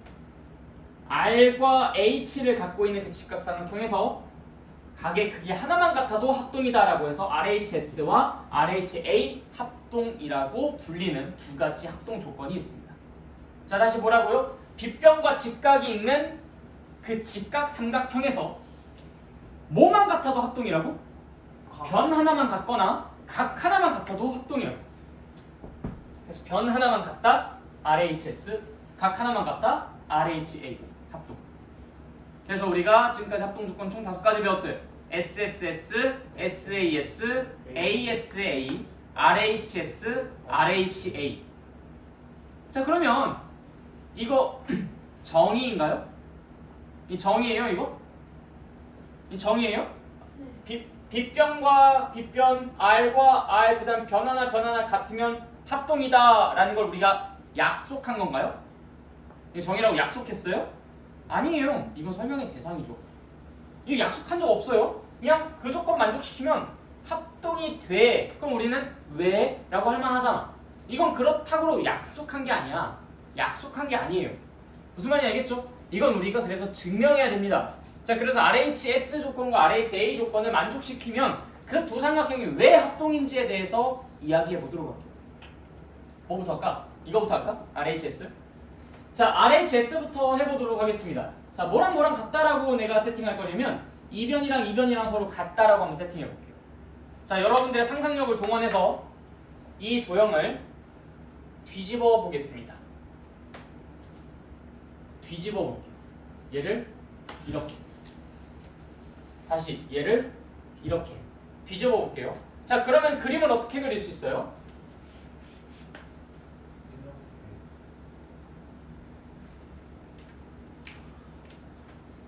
R과 H를 갖고 있는 그 직각삼각형에서 각의 크기 하나만 같아도 합동이다라고 해서 RHS와 RHA 합동이라고 불리는 두 가지 합동 조건이 있습니다. 자, 다시 뭐라고요? 빗변과 직각이 있는 그 직각삼각형에서 뭐만 같아도 합동이라고? 변 하나만 같거나 각 하나만 같아도 합동이라고. 그래서 변 하나만 같다 RHS, 각 하나만 같다 RHA 합동. 그래서 우리가 지금까지 합동 조건 총 5가지 배웠어요. SSS, SAS, ASA, RHS, RHA. 자, 그러면 이거 정의인가요? 이 정의예요, 이거? 이 정의예요? 빗변과 빗변, R과 R, 그 다음 변 하나 같으면 합동이다라는 걸 우리가 약속한 건가요? 이 정의라고 약속했어요? 아니에요. 이건 설명의 대상이죠. 이거 약속한 적 없어요. 그냥 그 조건 만족시키면 합동이 돼. 그럼 우리는 왜? 라고 할 만하잖아. 이건 그렇다고 약속한 게 아니야. 약속한 게 아니에요. 무슨 말인지 알겠죠? 이건 우리가 그래서 증명해야 됩니다. 자, 그래서 RHS 조건과 RHA 조건을 만족시키면 그 두 삼각형이 왜 합동인지에 대해서 이야기해 보도록 할게요. 뭐부터 할까? 이거부터 할까? RHS. 자, RHS부터 해보도록 하겠습니다. 자, 뭐랑 뭐랑 같다라고 내가 세팅할 거냐면 이 변이랑 이 변이랑 서로 같다라고 한번 세팅해 볼게요. 자, 여러분들의 상상력을 동원해서 이 도형을 뒤집어 보겠습니다. 뒤집어 볼게요. 얘를 이렇게. 다시 얘를 이렇게 뒤집어 볼게요. 자, 그러면 그림을 어떻게 그릴 수 있어요?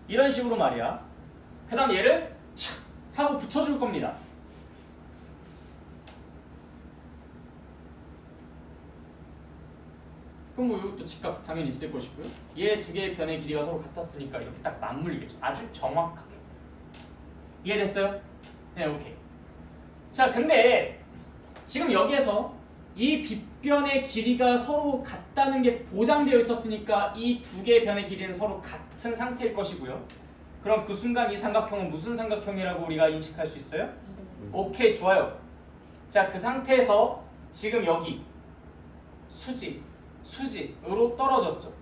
이런 식으로 말이야. 그 다음 얘를 촥 하고 붙여줄 겁니다. 그럼 뭐 이것도 직각 당연히 있을 것이고요. 얘 두 개의 변의 길이가 서로 같았으니까 이렇게 딱 맞물리겠죠. 아주 정확하게. 이해됐어요? 네, 오케이. 자, 근데 지금 여기에서 이 빗변의 길이가 서로 같다는 게 보장되어 있었으니까 이 두 개의 변의 길이는 서로 같은 상태일 것이고요. 그럼 그 순간 이 삼각형은 무슨 삼각형이라고 우리가 인식할 수 있어요? 오케이, 좋아요. 자, 그 상태에서 지금 여기 수직으로 떨어졌죠.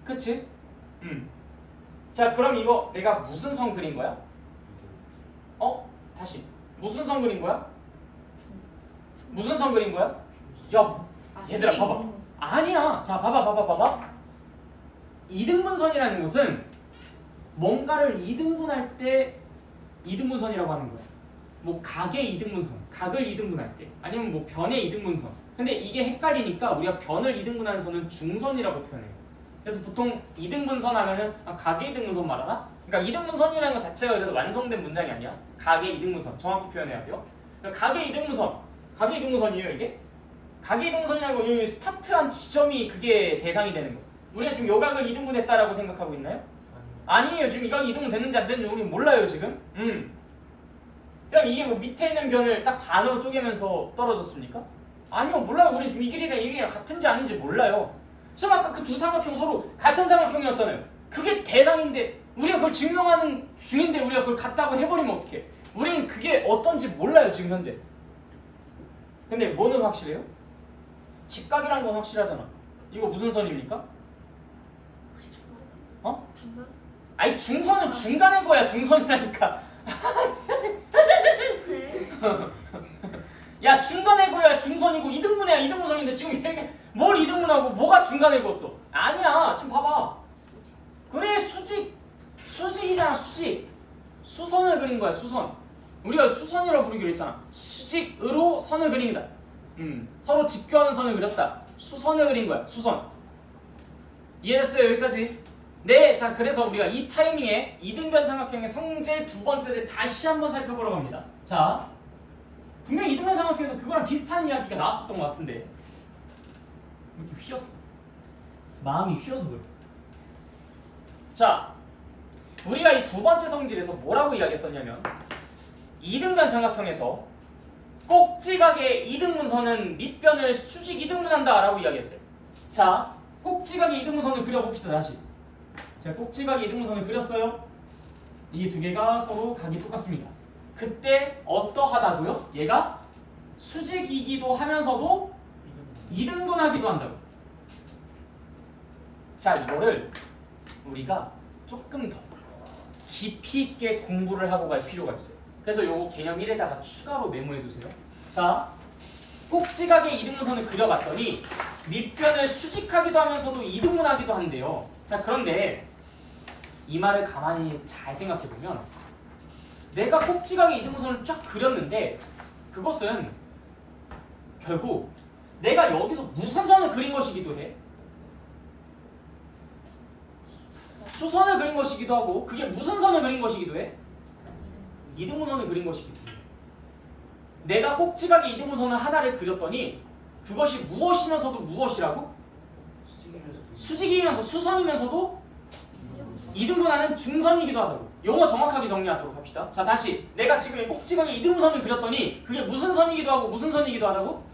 그치? 자, 그럼 이거 내가 무슨 선 그린 거야? 다시 무슨 선 그린 거야? 무슨 선 그린 거야? 야, 얘들아 봐봐. 아니야. 자, 봐봐. 이등분선이라는 것은 뭔가를 이등분할 때 이등분선이라고 하는 거야. 뭐 각의 이등분선, 각을 이등분할 때, 아니면 뭐 변의 이등분선. 근데 이게 헷갈리니까 우리가 변을 이등분하는 선은 중선이라고 표현해요. 그래서 보통 이등분선 하면은 각의 이등분선 말하나? 그러니까 이등분선이라는 것 자체가 그래서 완성된 문장이 아니야. 각의 이등분선 정확히 표현해야 돼요. 그러니까 각의 이등분선이에요 이게. 각의 이등분선이라는 건 여기 스타트한 지점이 그게 대상이 되는 거예요. 우리가 지금 요 각을 이등분했다라고 생각하고 있나요? 아니에요. 지금 이 각이 이등분 됐는지 안 됐는지 우리는 몰라요 지금. 그럼 이게 뭐 밑에 있는 변을 딱 반으로 쪼개면서 떨어졌습니까? 아니요, 몰라요. 우리 지금 이 길이랑 이 길이랑 같은지 아닌지 몰라요. 지금 아까 그 두 삼각형 서로 같은 삼각형이었잖아요. 그게 대상인데 우리가 그걸 증명하는 중인데 우리가 그걸 같다고 해버리면 어떡해? 우린 그게 어떤지 몰라요 지금 현재. 근데 뭐는 확실해요? 직각이라는 건 확실하잖아. 이거 무슨 선입니까? 혹시 중간? 어? 중간? 아니 중선은 중간의 거야. 중선이라니까. 네. 야 중간의 거야. 중선이고 이등분이야. 이등분선인데 지금 얘가 뭘 이등분하고 뭐가 중간의 거였어? 아니야. 지금 봐봐. 그래 수직이잖아. 수직. 수선을 그린 거야. 수선. 우리가 수선이라고 부르기로 했잖아. 수직으로 선을 그린다. 서로 직교하는 선을 그렸다. 수선을 그린 거야. 수선. 이해됐어요? 여기까지? 네. 자 그래서 우리가 이 타이밍에 이등변 삼각형의 성질 두 번째를 다시 한번 살펴보러 갑니다. 자 분명히 이등변 삼각형에서 그거랑 비슷한 이야기가 나왔었던 것 같은데 이렇게 휘었어. 마음이 휘어서 그래. 자 우리가 이 두 번째 성질에서 뭐라고 이야기했었냐면 이등변 삼각형에서 꼭지각의 이등분선은 밑변을 수직 이등분한다 라고 이야기했어요. 자 꼭지각의 이등분선을 그려봅시다. 다시 자 꼭지각의 이등분선을 그렸어요. 이 두 개가 서로 각이 똑같습니다. 그때 어떠하다고요? 얘가 수직이기도 하면서도 이등분하기도 한다고. 자 이거를 우리가 조금 더 깊이 있게 공부를 하고 갈 필요가 있어요. 그래서 요거 개념 1에다가 추가로 메모해 두세요. 자 꼭지각의 이등분선을 그려봤더니 밑변을 수직하기도 하면서도 이등분하기도 한대요. 자 그런데 이 말을 가만히 잘 생각해 보면 내가 꼭지각의 이등분선을 쫙 그렸는데 그것은 결국 내가 여기서 무슨 선을 그린 것이기도 해. 수선을 그린 것이기도 하고 그게 무슨 선을 그린 것이기도 해. 이등분선을 그린 것이기도 해. 내가 꼭지각의 이등분선을 하나를 그렸더니 그것이 무엇이면서도 무엇이라고? 수직이면서 수선이면서도 이등분하는 중선이기도 하다고. 용어 정확하게 정리하도록 합시다. 자 다시 내가 지금 이 꼭지각의 이등분선을 그렸더니 그게 무슨 선이기도 하고 무슨 선이기도 하다고?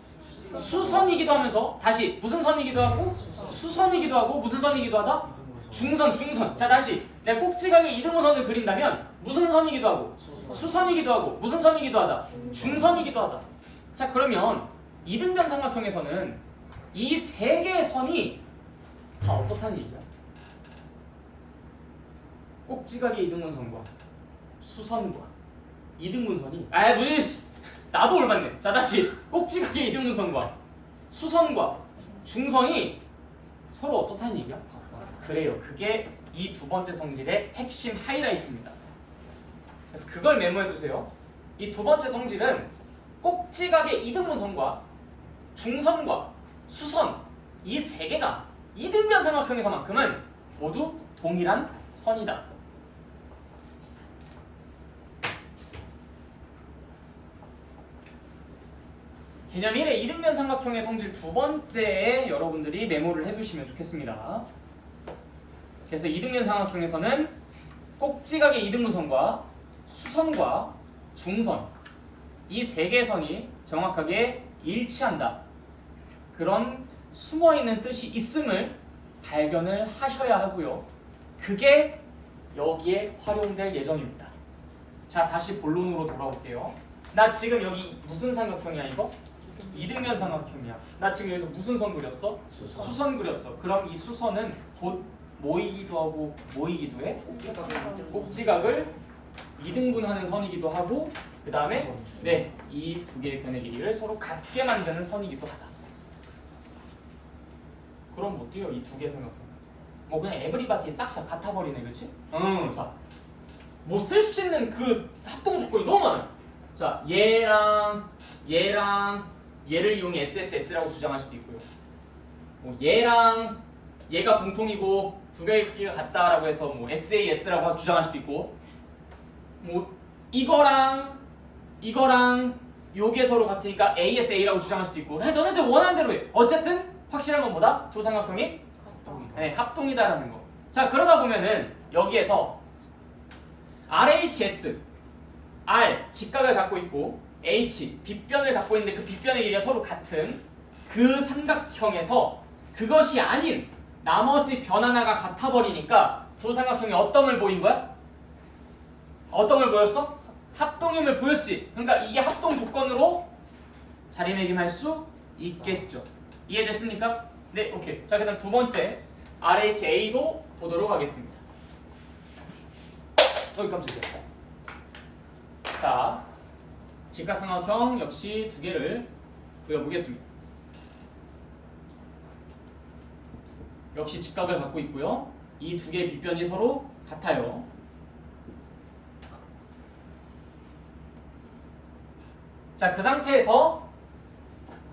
수선이기도 하면서 다시 무슨 선이기도 하고 수선이기도 하고 무슨 선이기도 하다? 중선. 자 다시 내가 꼭지각의 이등분선을 그린다면 무슨 선이기도 하고 수선이기도 하고 무슨 선이기도 하다? 중선이기도 하다. 자 그러면 이등변 삼각형에서는 이 세 개의 선이 다 어떻다는 얘기야? 꼭지각의 이등분선과 수선과 이등분선이 나도 올맞네. 자 다시 꼭지각의 이등분선과 수선과 중선이 서로 어떻다는 얘기야? 그래요. 그게 이 두 번째 성질의 핵심 하이라이트입니다. 그래서 그걸 메모해 두세요. 이 두 번째 성질은 꼭지각의 이등분선과 중선과 수선 이 세 개가 이등변 삼각형에서만큼은 모두 동일한 선이다. 개념 1의 이등변 삼각형의 성질 두 번째에 여러분들이 메모를 해두시면 좋겠습니다. 그래서 이등변 삼각형에서는 꼭지각의 이등분선과 수선과 중선 이 세 개의 선이 정확하게 일치한다. 그런 숨어있는 뜻이 있음을 발견을 하셔야 하고요. 그게 여기에 활용될 예정입니다. 자 다시 본론으로 돌아올게요. 나 지금 여기 무슨 삼각형이야 이거? 이등변 삼각형이야. 나 지금 여기서 무슨 선 그렸어? 수선 그렸어. 그럼 이 수선은 곧 모이기도 하고 모이기도 해. 꼭지각을 이등분하는 선이기도 하고 그 다음에 이 두 개의 변의 길이를 서로 같게 만드는 선이기도 하다. 그럼 뭐 어때요? 이 두 개의 삼각형 뭐 그냥 에브리바디 싹 다 같아버리네. 그치? 자 뭐 쓸 수 있는 그 합동 조건이 너무 많아요. 자 얘랑 얘를 이용해 SSS라고 주장할 수도 있고요. 뭐 얘랑 얘가 공통이고 두 개의 크기가 같다라고 해서 뭐 SAS라고 주장할 수도 있고 뭐 이거랑 요게 서로 같으니까 ASA라고 주장할 수도 있고 너네들 원하는 대로 해. 어쨌든 확실한 건 뭐다? 두 삼각형이 합동이다라는 거. 자 그러다 보면은 여기에서 RHS R 직각을 갖고 있고 H 빗변을 갖고 있는데 그 빗변의 길이가 서로 같은 그 삼각형에서 그것이 아닌 나머지 변 하나가 같아버리니까 두 삼각형이 어떤 걸 보인 거야? 어떤 걸 보였어? 합동임을 보였지. 그러니까 이게 합동 조건으로 자리매김할 수 있겠죠. 이해됐습니까? 네, 오케이. 자, 그다음 두 번째 RHA도 보도록 하겠습니다. 깜짝이야. 자, 직각삼각형 역시 두 개를 그려보겠습니다. 역시 직각을 갖고 있고요. 이 두 개의 빗변이 서로 같아요. 자, 그 상태에서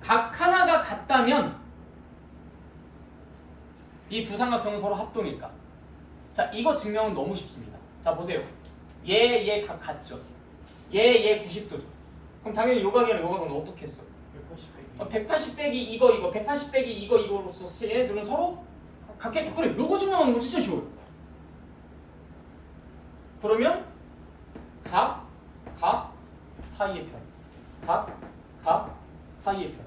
각 하나가 같다면 이 두 삼각형은 서로 합동일까? 자, 이거 증명은 너무 쉽습니다. 자, 보세요. 얘 각 같죠? 얘 90도죠. 그럼 당연히 요 각이랑 요 각은 어떻게 했어? 180 빼기 이거 180 빼기 이거로서 얘네들은 서로 같게 해줄 거래. 요거 증명하는 건 진짜 쉬워요. 그러면 각 사이의 편, 각 사이의 편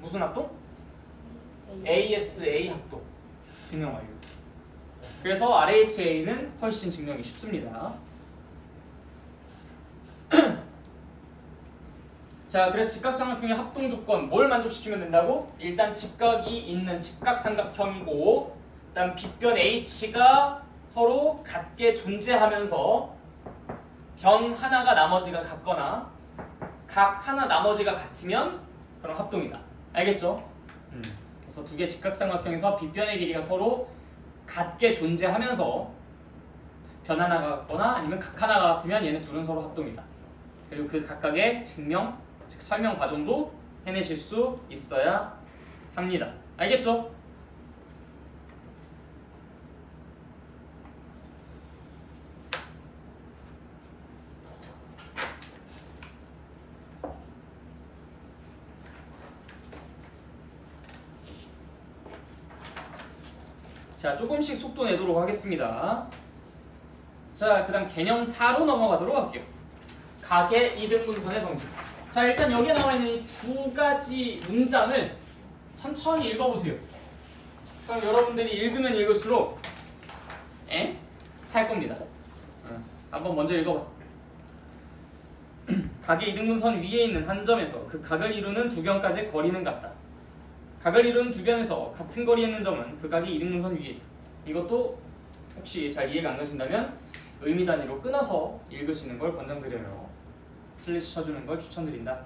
무슨 합동? ASA 합동 증명 완료. 그래서 RHA는 훨씬 증명이 쉽습니다. 자, 그래서 직각삼각형의 합동 조건 뭘 만족시키면 된다고? 일단 직각이 있는 직각삼각형이고, 일단 빗변 H가 서로 같게 존재하면서 변 하나가 나머지가 같거나 각 하나 나머지가 같으면 그럼 합동이다. 알겠죠? 그래서 두 개 직각삼각형에서 빗변의 길이가 서로 같게 존재하면서 변 하나가 같거나 아니면 각 하나가 같으면 얘네 둘은 서로 합동이다. 그리고 그 각각의 증명, 즉 설명 과정도 해내실 수 있어야 합니다. 알겠죠? 자, 조금씩 속도 내도록 하겠습니다. 자, 그 다음 개념 4로 넘어가도록 할게요. 각의 이등분선의 성질. 자, 일단 여기에 나와 있는 이 두 가지 문장을 천천히 읽어보세요. 그럼 여러분들이 읽으면 읽을수록 할 겁니다. 한번 먼저 읽어봐. 각의 이등분선 위에 있는 한 점에서 그 각을 이루는 두 변까지의 거리는 같다. 각을 이루는 두 변에서 같은 거리에 있는 점은 그 각의 이등분선 위에 있다. 이것도 혹시 잘 이해가 안 가신다면 의미 단위로 끊어서 읽으시는 걸 권장드려요. 슬래시 쳐주는 걸 추천드린다.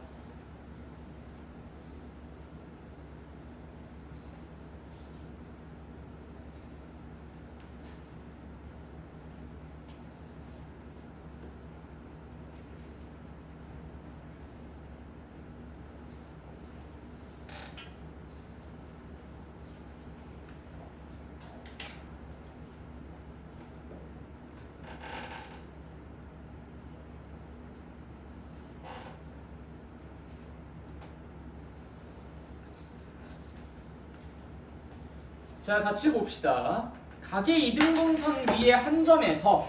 자, 같이 봅시다. 각의 이등분선 위의 한 점에서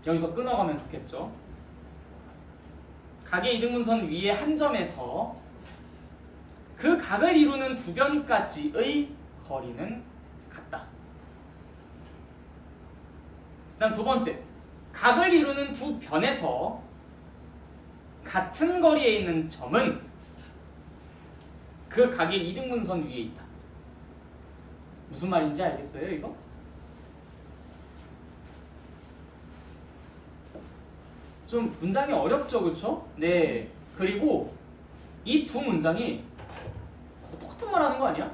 여기서 끊어가면 좋겠죠. 각의 이등분선 위의 한 점에서 그 각을 이루는 두 변까지의 거리는 같다. 그다음 두 번째, 각을 이루는 두 변에서 같은 거리에 있는 점은 그 각의 이등분선 위에 있다. 무슨 말인지 알겠어요, 이거? 좀 문장이 어렵죠, 그렇죠? 네. 그리고 이 두 문장이 똑같은 말 하는 거 아니야?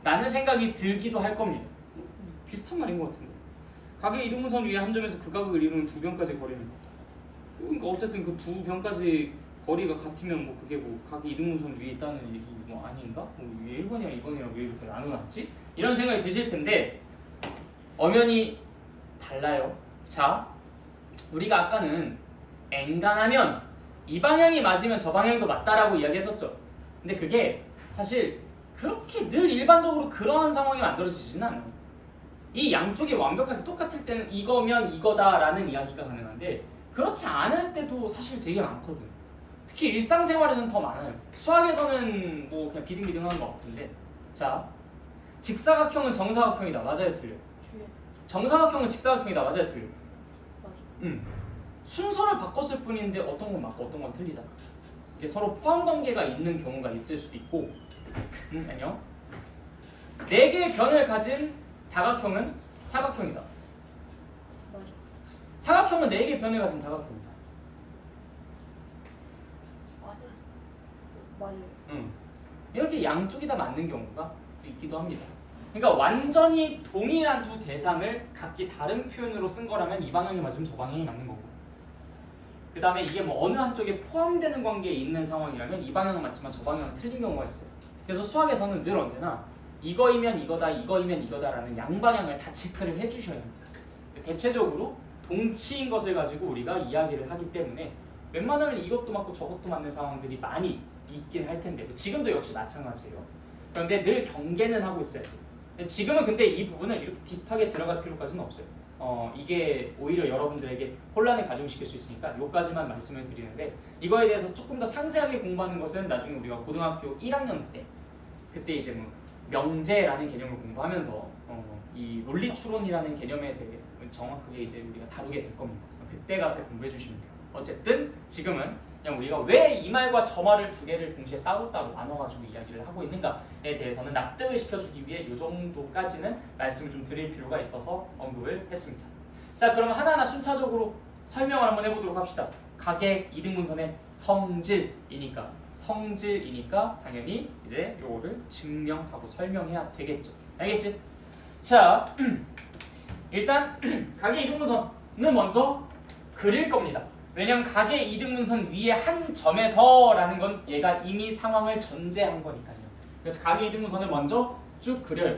라는 생각이 들기도 할 겁니다. 비슷한 말인 것 같은데. 각의 이등분선 위에 한 점에서 그 각을 이루는 두 변까지 거리는 거다. 그러니까 어쨌든 그 두 변까지 거리가 같으면 뭐 그게 뭐 각의 이등분선 위에 있다는 얘기 뭐 아닌가? 뭐 왜 1번이랑 2번이랑 왜 이렇게 나눠놨지? 이런 생각이 드실 텐데 엄연히 달라요. 자, 우리가 아까는 엔간하면 이 방향이 맞으면 저 방향도 맞다라고 이야기했었죠. 근데 그게 사실 그렇게 늘 일반적으로 그러한 상황이 만들어지지는 않아요. 이 양쪽이 완벽하게 똑같을 때는 이거면 이거다라는 이야기가 가능한데 그렇지 않을 때도 사실 되게 많거든. 특히 일상생활에서는 더 많아요. 수학에서는 뭐 그냥 비등비등한 것 같은데. 자, 직사각형은 정사각형이다. 맞아요, 틀려요? 틀려. 정사각형은 직사각형이다. 맞아요, 틀려요? 맞아. 순서를 바꿨을 뿐인데 어떤 건 맞고 어떤 건 틀리잖아. 이게 서로 포함 관계가 있는 경우가 있을 수도 있고. 아니요. 4개의 변을 가진 다각형은 사각형이다. 맞아. 사각형은 4개의 변을 가진 다각형이다. 맞아요. 이렇게 양쪽이 다 맞는 경우가 있기도 합니다. 그러니까 완전히 동일한 두 대상을 각기 다른 표현으로 쓴 거라면 이 방향이 맞으면 저 방향이 맞는 거고, 그 다음에 이게 뭐 어느 한쪽에 포함되는 관계에 있는 상황이라면 이 방향은 맞지만 저 방향은 틀린 경우가 있어요. 그래서 수학에서는 늘 언제나 이거이면 이거다, 이거이면 이거다라는 양방향을 다 체크를 해주셔야 합니다. 대체적으로 동치인 것을 가지고 우리가 이야기를 하기 때문에 웬만하면 이것도 맞고 저것도 맞는 상황들이 많이 있긴 할 텐데, 지금도 역시 마찬가지예요. 그런데 늘 경계는 하고 있어야 돼요. 지금은 근데 이 부분을 이렇게 딥하게 들어갈 필요까지는 없어요. 이게 오히려 여러분들에게 혼란을 가중시킬 수 있으니까 여기까지만 말씀을 드리는데, 이거에 대해서 조금 더 상세하게 공부하는 것은 나중에 우리가 고등학교 1학년 때, 그때 이제 뭐 명제라는 개념을 공부하면서 이 논리 추론이라는 개념에 대해 정확하게 이제 우리가 다루게 될 겁니다. 그때 가서 공부해 주시면 돼요. 어쨌든 지금은 그냥 우리가 왜 이 말과 저 말을 두 개를 동시에 따로따로 나눠가지고 이야기를 하고 있는가에 대해서는 납득을 시켜주기 위해 이 정도까지는 말씀을 좀 드릴 필요가 있어서 언급을 했습니다. 자, 그럼 하나하나 순차적으로 설명을 한번 해보도록 합시다. 가계 이등분선의 성질이니까 당연히 이제 요거를 증명하고 설명해야 되겠죠. 알겠지? 자, 일단 가계 이등분선은 먼저 그릴 겁니다. 왜냐면 가계 이등분선 위에 한 점에서라는 건 얘가 이미 상황을 전제한 거니까요. 그래서 가계 이등분선을 먼저 쭉 그려요.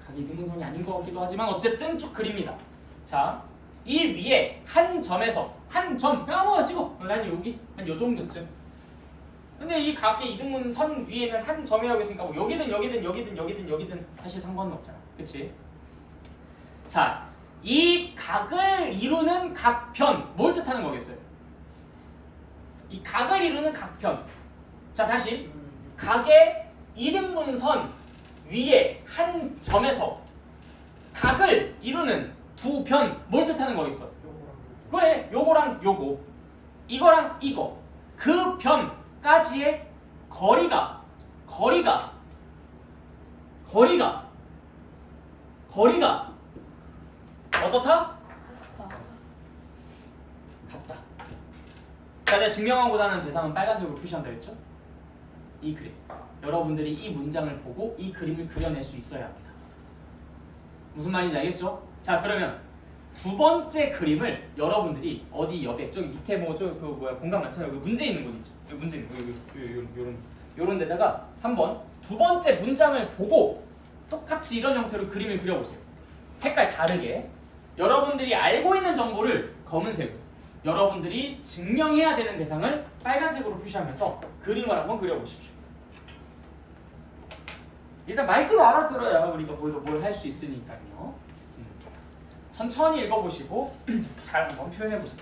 가계 이등분선이 아닌 것 같기도 하지만 어쨌든 쭉 그립니다. 자, 이 위에 한 점에서 한 점, 아무거나 찍어. 난 여기 한 요 정도쯤. 근데 이 가계 이등분선 위에는 한 점이라고 했으니까 뭐 여기든 사실 상관은 없잖아. 그치? 자, 이 각을 이루는 각편, 뭘 뜻하는 거겠어요? 이 각을 이루는 각편. 자, 다시 각의 이등분선 위에 한 점에서 각을 이루는 두 편, 뭘 뜻하는 거겠어? 그래, 요거랑 요거, 이거랑 이거, 그 편까지의 거리가 어떻다? 같다. 자, 내가 증명하고자 하는 대상은 빨간색으로 표시한다 했죠? 이 그림. 여러분들이 이 문장을 보고 이 그림을 그려낼 수 있어야 합니다. 무슨 말인지 알겠죠? 자, 그러면 두 번째 그림을 여러분들이 어디 옆에 저기 밑에 뭐 저 그 뭐야 공간 많잖아요. 여기 문제 있는 곳 있죠. 여기 문제 있는 곳, 요런 데다가 한번 두 번째 문장을 보고 똑같이 이런 형태로 그림을 그려보세요. 색깔 다르게. 여러분들이 알고 있는 정보를 검은색으로, 여러분들이 증명해야 되는 대상을 빨간색으로 표시하면서 그림을 한번 그려보십시오. 일단 말대로 알아들어야 우리가 뭘 할 수 있으니까요. 천천히 읽어보시고 잘 한번 표현해보세요.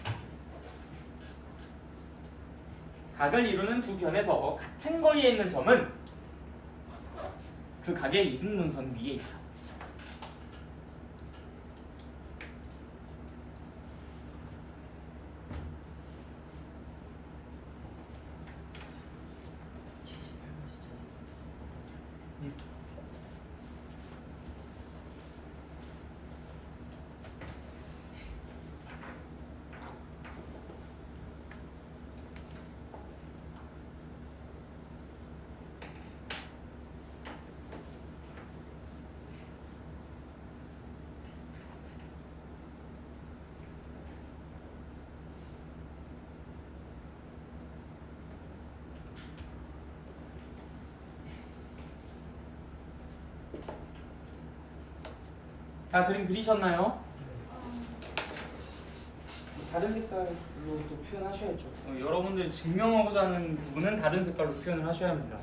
각을 이루는 두 변에서 같은 거리에 있는 점은 그 각의 이등분선 위에 있다. 다 그림 그리셨나요? 다른 색깔로 또 표현하셔야죠. 여러분들이 증명하고자 하는 부분은 다른 색깔로 표현을 하셔야 합니다.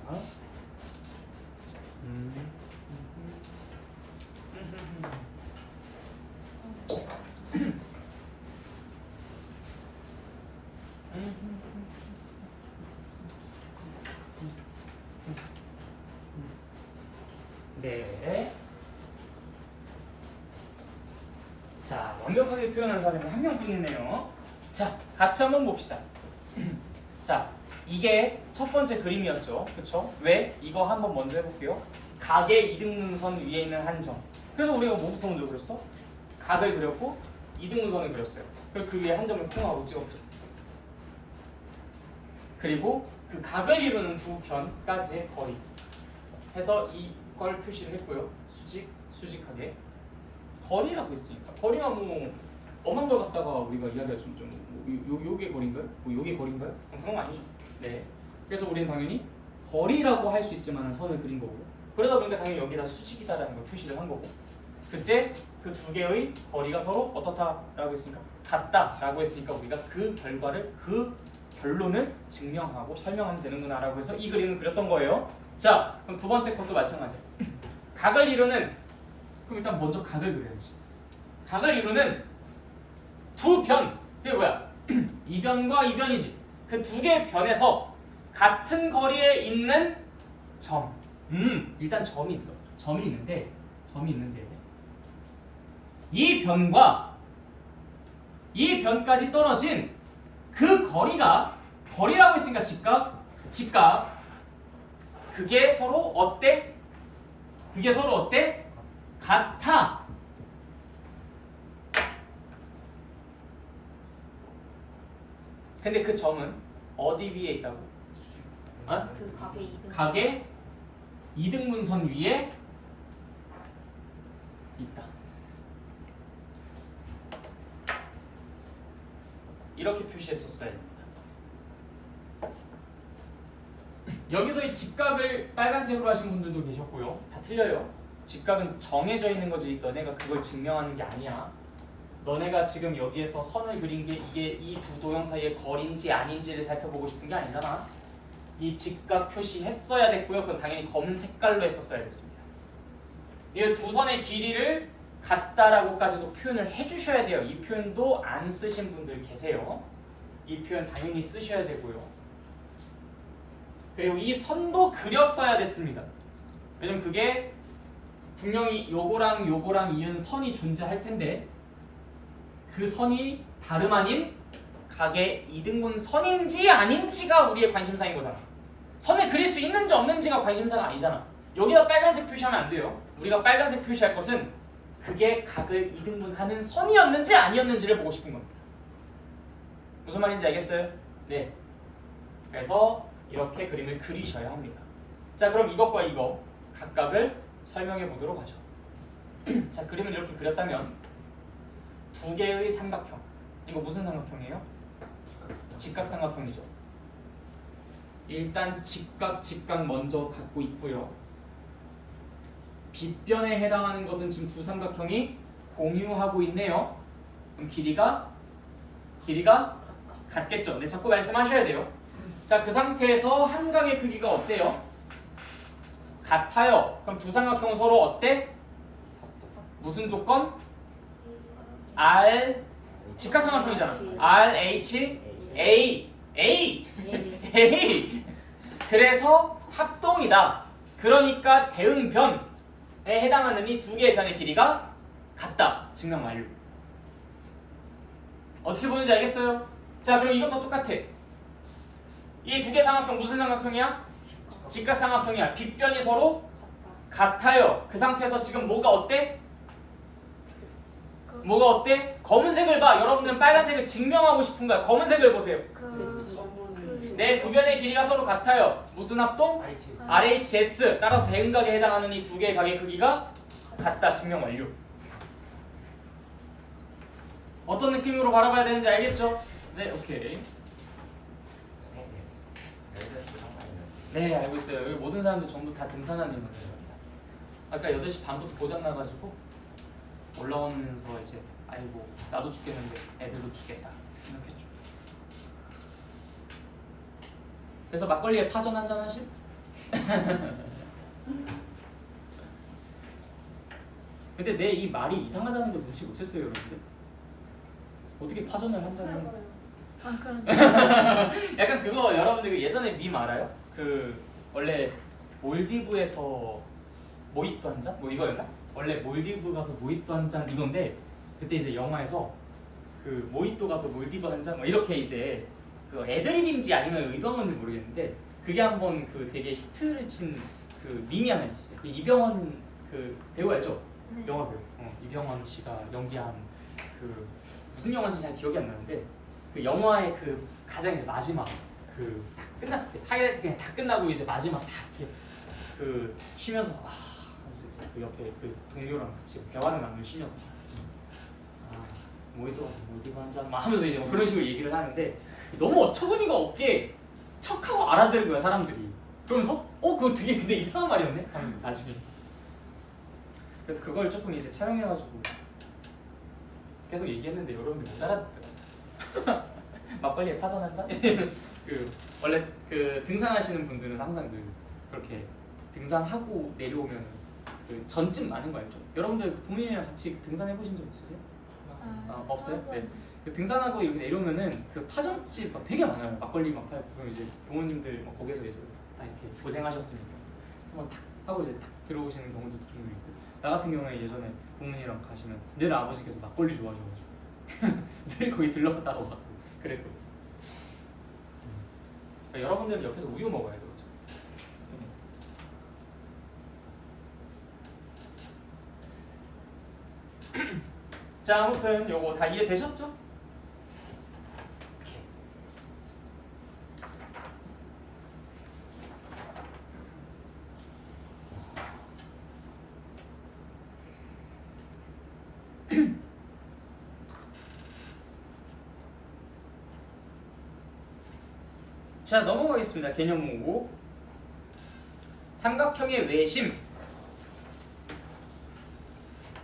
네. 자, 완벽하게 표현한 사람이 한 명뿐이네요. 자, 같이 한번 봅시다. 자, 이게 첫 번째 그림이었죠. 그쵸? 왜? 이거 한번 먼저 해볼게요. 각의 이등분선 위에 있는 한 점. 그래서 우리가 뭐부터 먼저 그렸어? 각을 그렸고 이등분선을 그렸어요. 그리고 그 위에 한 점을 콩하고 찍었죠. 그리고 그 각을 이루는 두 변까지의 거리 해서 이걸 표시를 했고요. 수직하게 거리라고 했으니까 거리가 뭐 엄한 걸 갖다가 우리가 이야기할 수 있죠. 요게 거리인가요? 뭐 요게 거리인가요? 그런 거 아니죠. 네. 그래서 우리는 당연히 거리라고 할 수 있을 만한 선을 그린 거고, 그러다 보니까 당연히 여기다 수직이다라는 걸 표시를 한 거고, 그때 그 두 개의 거리가 서로 어떻다라고 했으니까 같다라고 했으니까 우리가 그 결과를 그 결론을 증명하고 설명하면 되는구나라고 해서 이 그림을 그렸던 거예요. 자, 그럼 두 번째 것도 마찬가지예요. 각을 이루는, 그럼 일단 먼저 각을 그려야지. 각을 이루는 두 변, 그게 뭐야? 이 변과 이 변이지. 그 두 개의 변에서 같은 거리에 있는 점. 일단 점이 있어. 점이 있는데 이 변과 이 변까지 떨어진 그 거리가, 거리라고 했으니까 직각. 그게 서로 어때? 같아. 근데 그 점은 어디 위에 있다고? 어? 그 각의 이등. 각의 이등분선 위에 있다. 이렇게 표시했었어야 됩니다. 여기서 이 직각을 빨간색으로 하신 분들도 계셨고요. 다 틀려요. 직각은 정해져 있는 거지. 너네가 그걸 증명하는 게 아니야. 너네가 지금 여기에서 선을 그린 게 이게 이 두 도형 사이의 거리인지 아닌지를 살펴보고 싶은 게 아니잖아. 이 직각 표시했어야 됐고요. 그건 당연히 검은 색깔로 했었어야 됐습니다. 이 두 선의 길이를 같다라고까지도 표현을 해주셔야 돼요. 이 표현도 안 쓰신 분들 계세요. 이 표현 당연히 쓰셔야 되고요. 그리고 이 선도 그렸어야 됐습니다. 왜냐면 그게 분명히 요거랑 이은 선이 존재할 텐데 그 선이 다름 아닌 각의 이등분 선인지 아닌지가 우리의 관심사인 거잖아. 선을 그릴 수 있는지 없는지가 관심사가 아니잖아. 여기다 빨간색 표시하면 안 돼요. 우리가 빨간색 표시할 것은 그게 각을 이등분하는 선이었는지 아니었는지를 보고 싶은 겁니다. 무슨 말인지 알겠어요? 네. 그래서 이렇게 그림을 그리셔야 합니다. 자, 그럼 이것과 이거 각각을 설명해 보도록 하죠. 자, 그림을 이렇게 그렸다면 두 개의 삼각형. 이거 무슨 삼각형이에요? 직각삼각형이죠. 일단 직각 먼저 갖고 있고요. 빗변에 해당하는 것은 지금 두 삼각형이 공유하고 있네요. 그럼 길이가 같겠죠. 네, 자꾸 말씀하셔야 돼요. 자, 그 상태에서 한각의 크기가 어때요? 같아요. 그럼 두 삼각형은 서로 어때? 무슨 조건? R 직각삼각형이잖아. R, H, A. 그래서 합동이다. 그러니까 대응변에 해당하는 이 두 개의 변의 길이가 같다. 증명 완료. 어떻게 보는지 알겠어요? 자, 그럼 이것도 똑같아. 이 두 개 삼각형 무슨 삼각형이야? 직각삼각형이야. 빗변이 서로 같아요. 그 상태에서 지금 뭐가 어때? 검은색을 봐. 여러분들은 빨간색을 증명하고 싶은 거야. 검은색을 보세요. 네, 두 변의 길이가 서로 같아요. 무슨 합동? RHS. 따라서 대응각에 해당하는 이 두 개의 각의 크기가 같다. 증명 완료. 어떤 느낌으로 바라봐야 되는지 알겠죠? 네, 오케이. 네, 알고 있어요. 여기 모든 사람들 전부 다 등산하는 인원이에요. 아까 8시 반부터 고장 나가지고 올라오면서 이제 아이고 나도 죽겠는데 애들도 죽겠다 생각했죠. 그래서 막걸리에 파전 한잔 하실? 근데 내 이 말이 이상하다는 걸 눈치 못 챘어요, 여러분들. 어떻게 파전을 한잔 해? 아, 그럼. 약간 그거 여러분들 예전에 밈 알아요? 그 원래 몰디브에서 모히또 한 잔? 뭐 이거였나? 원래 몰디브 가서 모히또 한 잔 이건데 그때 이제 영화에서 그 모히또 가서 몰디브 한 잔 뭐 이렇게 이제 그 애드립인지 아니면 의도한 건지 모르겠는데 그게 한번 그 되게 히트를 친 그 밈이 하나 있었어요. 그 이병헌 그 배우 알죠? 네. 영화 배우. 이병헌 씨가 연기한 그 무슨 영화인지 잘 기억이 안 나는데 그 영화의 그 가장 이제 마지막 그 딱 끝났을 때 하이라이트 그냥 다 끝나고 이제 마지막 다 이렇게 그 쉬면서 하면서 이제 그 옆에 그 동료랑 같이 대화를 나누는 쉬면서 모히또 가서 몰디브 한 잔 막 하면서 이제 뭐 그런 식으로 얘기를 하는데 너무 어처구니가 없게 척하고 알아들은 거야 사람들이. 그러면서 그거 되게 근데 이상한 말이었네 하면서 나중에. 그래서 그걸 조금 이제 촬영해가지고 계속 얘기했는데 여러분들 못 알아듣더라고요. 막걸리에 파전 한 잔? 그 원래 그 등산하시는 분들은 항상 늘 그렇게 등산하고 내려오면 그 전집 많은 거 알죠? 여러분들 그 부모님이랑 같이 등산해 보신 적 있으세요? 없어요? 네. 그 등산하고 이렇게 내려오면은 그 파전집 막 되게 많아요. 막걸리 막 팔고 그럼 이제 부모님들 막 거기서 이제 다 이렇게 고생하셨으니까 한번 탁 하고 이제 탁 들어오시는 경우도 좀 있고 나 같은 경우에 예전에 부모님이랑 가시면 늘 아버지께서 막걸리 좋아하셔가지고 늘 거기 들렀다가 왔고 그랬거든요. 그러니까 여러분들은 옆에서 우유 먹어야 돼요. 자 아무튼 요거 다 이해되셨죠? 오케이. 자 넘어가겠습니다. 개념 모국 삼각형의 외심.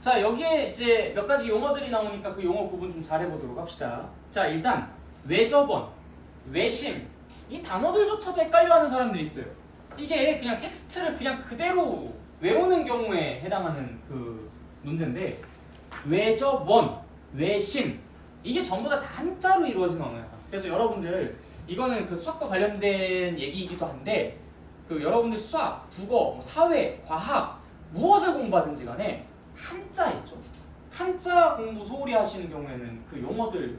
자 여기에 이제 몇 가지 용어들이 나오니까 그 용어 구분 좀 잘해보도록 합시다. 자 일단 외접원, 외심 이 단어들조차도 헷갈려하는 사람들이 있어요. 이게 그냥 텍스트를 그냥 그대로 외우는 경우에 해당하는 그 문제인데 외접원, 외심 이게 전부 다 한자로 이루어진 언어야. 그래서 여러분들 이거는 그 수학과 관련된 얘기이기도 한데 그 여러분들 수학, 국어, 뭐 사회, 과학 무엇을 공부하든지 간에 한자 있죠. 한자 공부 소홀히 하시는 경우에는 그 용어들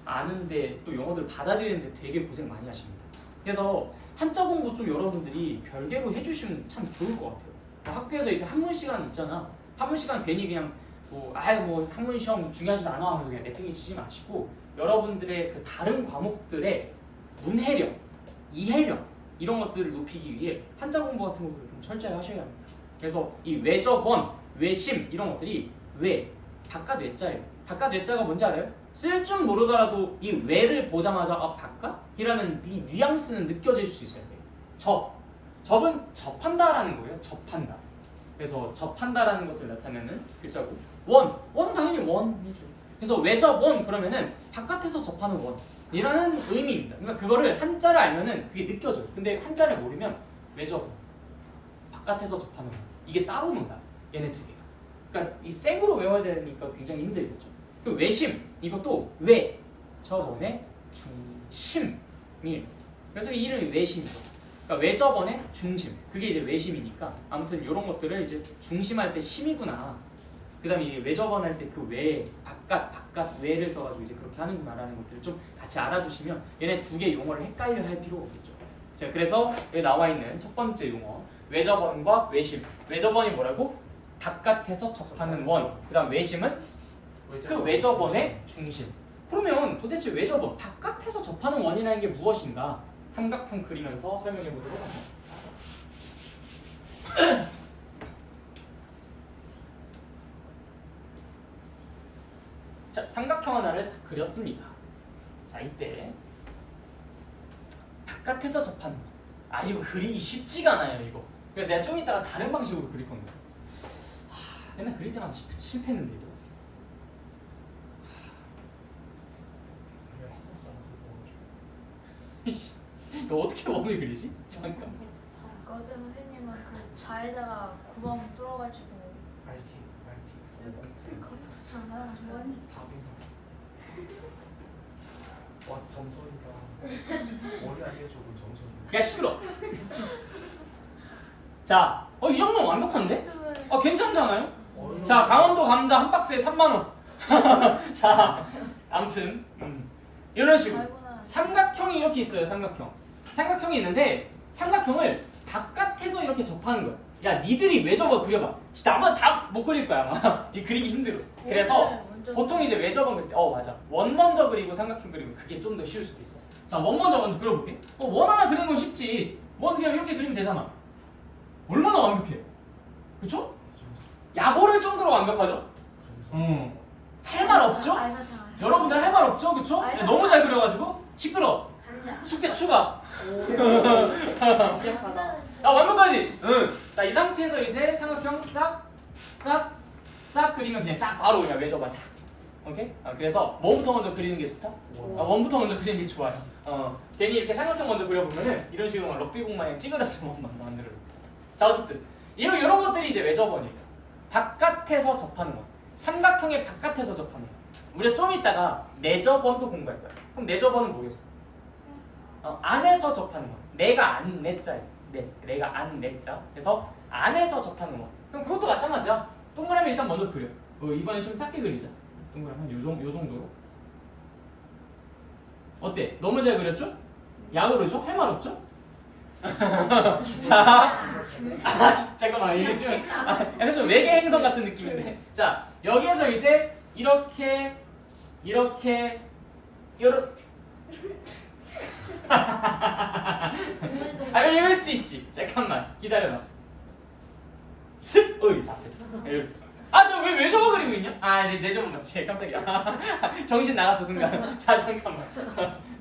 아는데 또 용어들 받아들이는데 되게 고생 많이 하십니다. 그래서 한자 공부 좀 여러분들이 별개로 해주시면 참 좋을 것 같아요. 학교에서 이제 한문 시간 있잖아. 한문 시간 괜히 그냥 뭐 한문 시험 중요하지도 않아 하면서 그냥 내팽이 치지 마시고 여러분들의 그 다른 과목들의 문해력, 이해력 이런 것들을 높이기 위해 한자 공부 같은 것들을 좀 철저히 하셔야 합니다. 그래서 이 외접원, 외심 이런 것들이 외, 바깥 외자예요. 바깥 외자가 뭔지 알아요? 쓸 줄 모르더라도 이 외를 보자마자 바깥이라는 이 뉘앙스는 느껴질 수 있어야 돼요. 접은 접한다라는 거예요. 접한다. 그래서 접한다라는 것을 나타내는 글자고 원은 당연히 원이죠. 그래서 외접원 그러면은 바깥에서 접하는 원이라는 의미입니다. 그러니까 그거를 한자를 알면은 그게 느껴져요. 근데 한자를 모르면 외접원, 바깥에서 접하는 원 이게 따로 논다. 얘네 두 개가. 그러니까 이 생으로 외워야 되니까 굉장히 힘들겠죠. 그 외심 이것도 외접원의 중심이에요. 그래서 이 이름이 외심이죠. 그러니까 외접원의 중심 그게 이제 외심이니까 아무튼 이런 것들을 이제 중심할 때 심이구나. 그다음에 이게 외접원 할 때 그 외 바깥 외를 써가지고 이제 그렇게 하는구나라는 것들을 좀 같이 알아두시면 얘네 두 개 용어를 헷갈려 할 필요가 없겠죠. 자 그래서 여기 나와 있는 첫 번째 용어 외접원과 외심. 외접원이 뭐라고? 바깥에서 접하는 원. 그다음 외심은 그 외접원의 중심. 그러면 도대체 외접원 바깥에서 접하는 원이라는 게 무엇인가? 삼각형 그리면서 설명해 보도록 하죠. 자, 삼각형 하나를 싹 그렸습니다. 자, 이때 바깥에서 접하는 거. 이거 그리기 쉽지가 않아요, 이거. 그래서 내가 좀 이따가 다른 방식으로 그릴 겁니다. 맨날 그릴 때마다 실패했는데 이거. 이거 어떻게 원을 그리지? 잠깐. 어제 선생님은 그 좌에다가 구멍 뚫어가지고 컴포스처럼 사용하시는 원이 와 점선이다. 머리 아니에요 저건 점선. 야 시끄러. 자, 이 정도면 완벽한데? 괜찮잖아요? 어려워. 자, 강원도 감자 한 박스에 3만 원. 자, 아무튼 이런 식으로 알구나. 삼각형이 이렇게 있어요. 삼각형이 있는데 삼각형을 바깥에서 이렇게 접하는 거야. 야, 니들이 왜 접어? 그려봐. 나보다 다 못 그릴 거야 아마. 이 그리기 힘들어. 그래서 보통 이제 왜 접으면 돼? 맞아. 원 먼저 그리고 삼각형 그리고 그게 좀 더 쉬울 수도 있어. 자, 원 먼저 그려볼게. 원 하나 그리는 건 쉽지. 원 그냥 이렇게 그리면 되잖아. 얼마나 완벽해. 그쵸? 야보를 정도로 완벽하죠? 할 말 없죠? 여러분들 할 말 없죠? 그쵸? 알겠어. 너무 잘 그려가지고 시끄러. 감자. 숙제 추가. 완벽하다. 완벽하지? 응. 자, 이 상태에서 이제 삼각형 싹 그리면 그냥 딱 바로 그냥 외져봐 싹. 오케이? 그래서 뭐부터 먼저 그리는 게 좋다? 원부터 먼저 그리는 게 좋아요. 괜히 이렇게 삼각형 먼저 그려보면은 이런 식으로 럭비공 마냥 찌그러진 것만 만들어. 자, 어쨌든 이런 것들이 이제 외접원이에요. 바깥에서 접하는 거. 삼각형의 바깥에서 접하는 거. 우리가 좀 이따가 내접원도 공부할 거야. 그럼 내접원은 뭐겠어? 안에서 접하는 거. 내가 안 내자예요. 내가 안 내자. 그래서 안에서 접하는 거. 그럼 그것도 마찬가지야. 동그라미 일단 먼저 그려. 이번엔 좀 작게 그리자. 동그라미 한 요 정도로. 어때? 너무 잘 그렸죠? 야구르죠? 할 말 없죠? 자, 잠깐만 이게 지금 약간 좀 외계 행성 같은 느낌인데. 자, 여기에서 이제 이렇게 이럴 수 있지. 잠깐만 기다려봐. 슥! 어이 잡혔지. 이렇게. 너 왜 저거 그리고 있냐? 내 저거 맞지. 깜짝이야. 정신 나갔어 순간. 자, 잠깐만.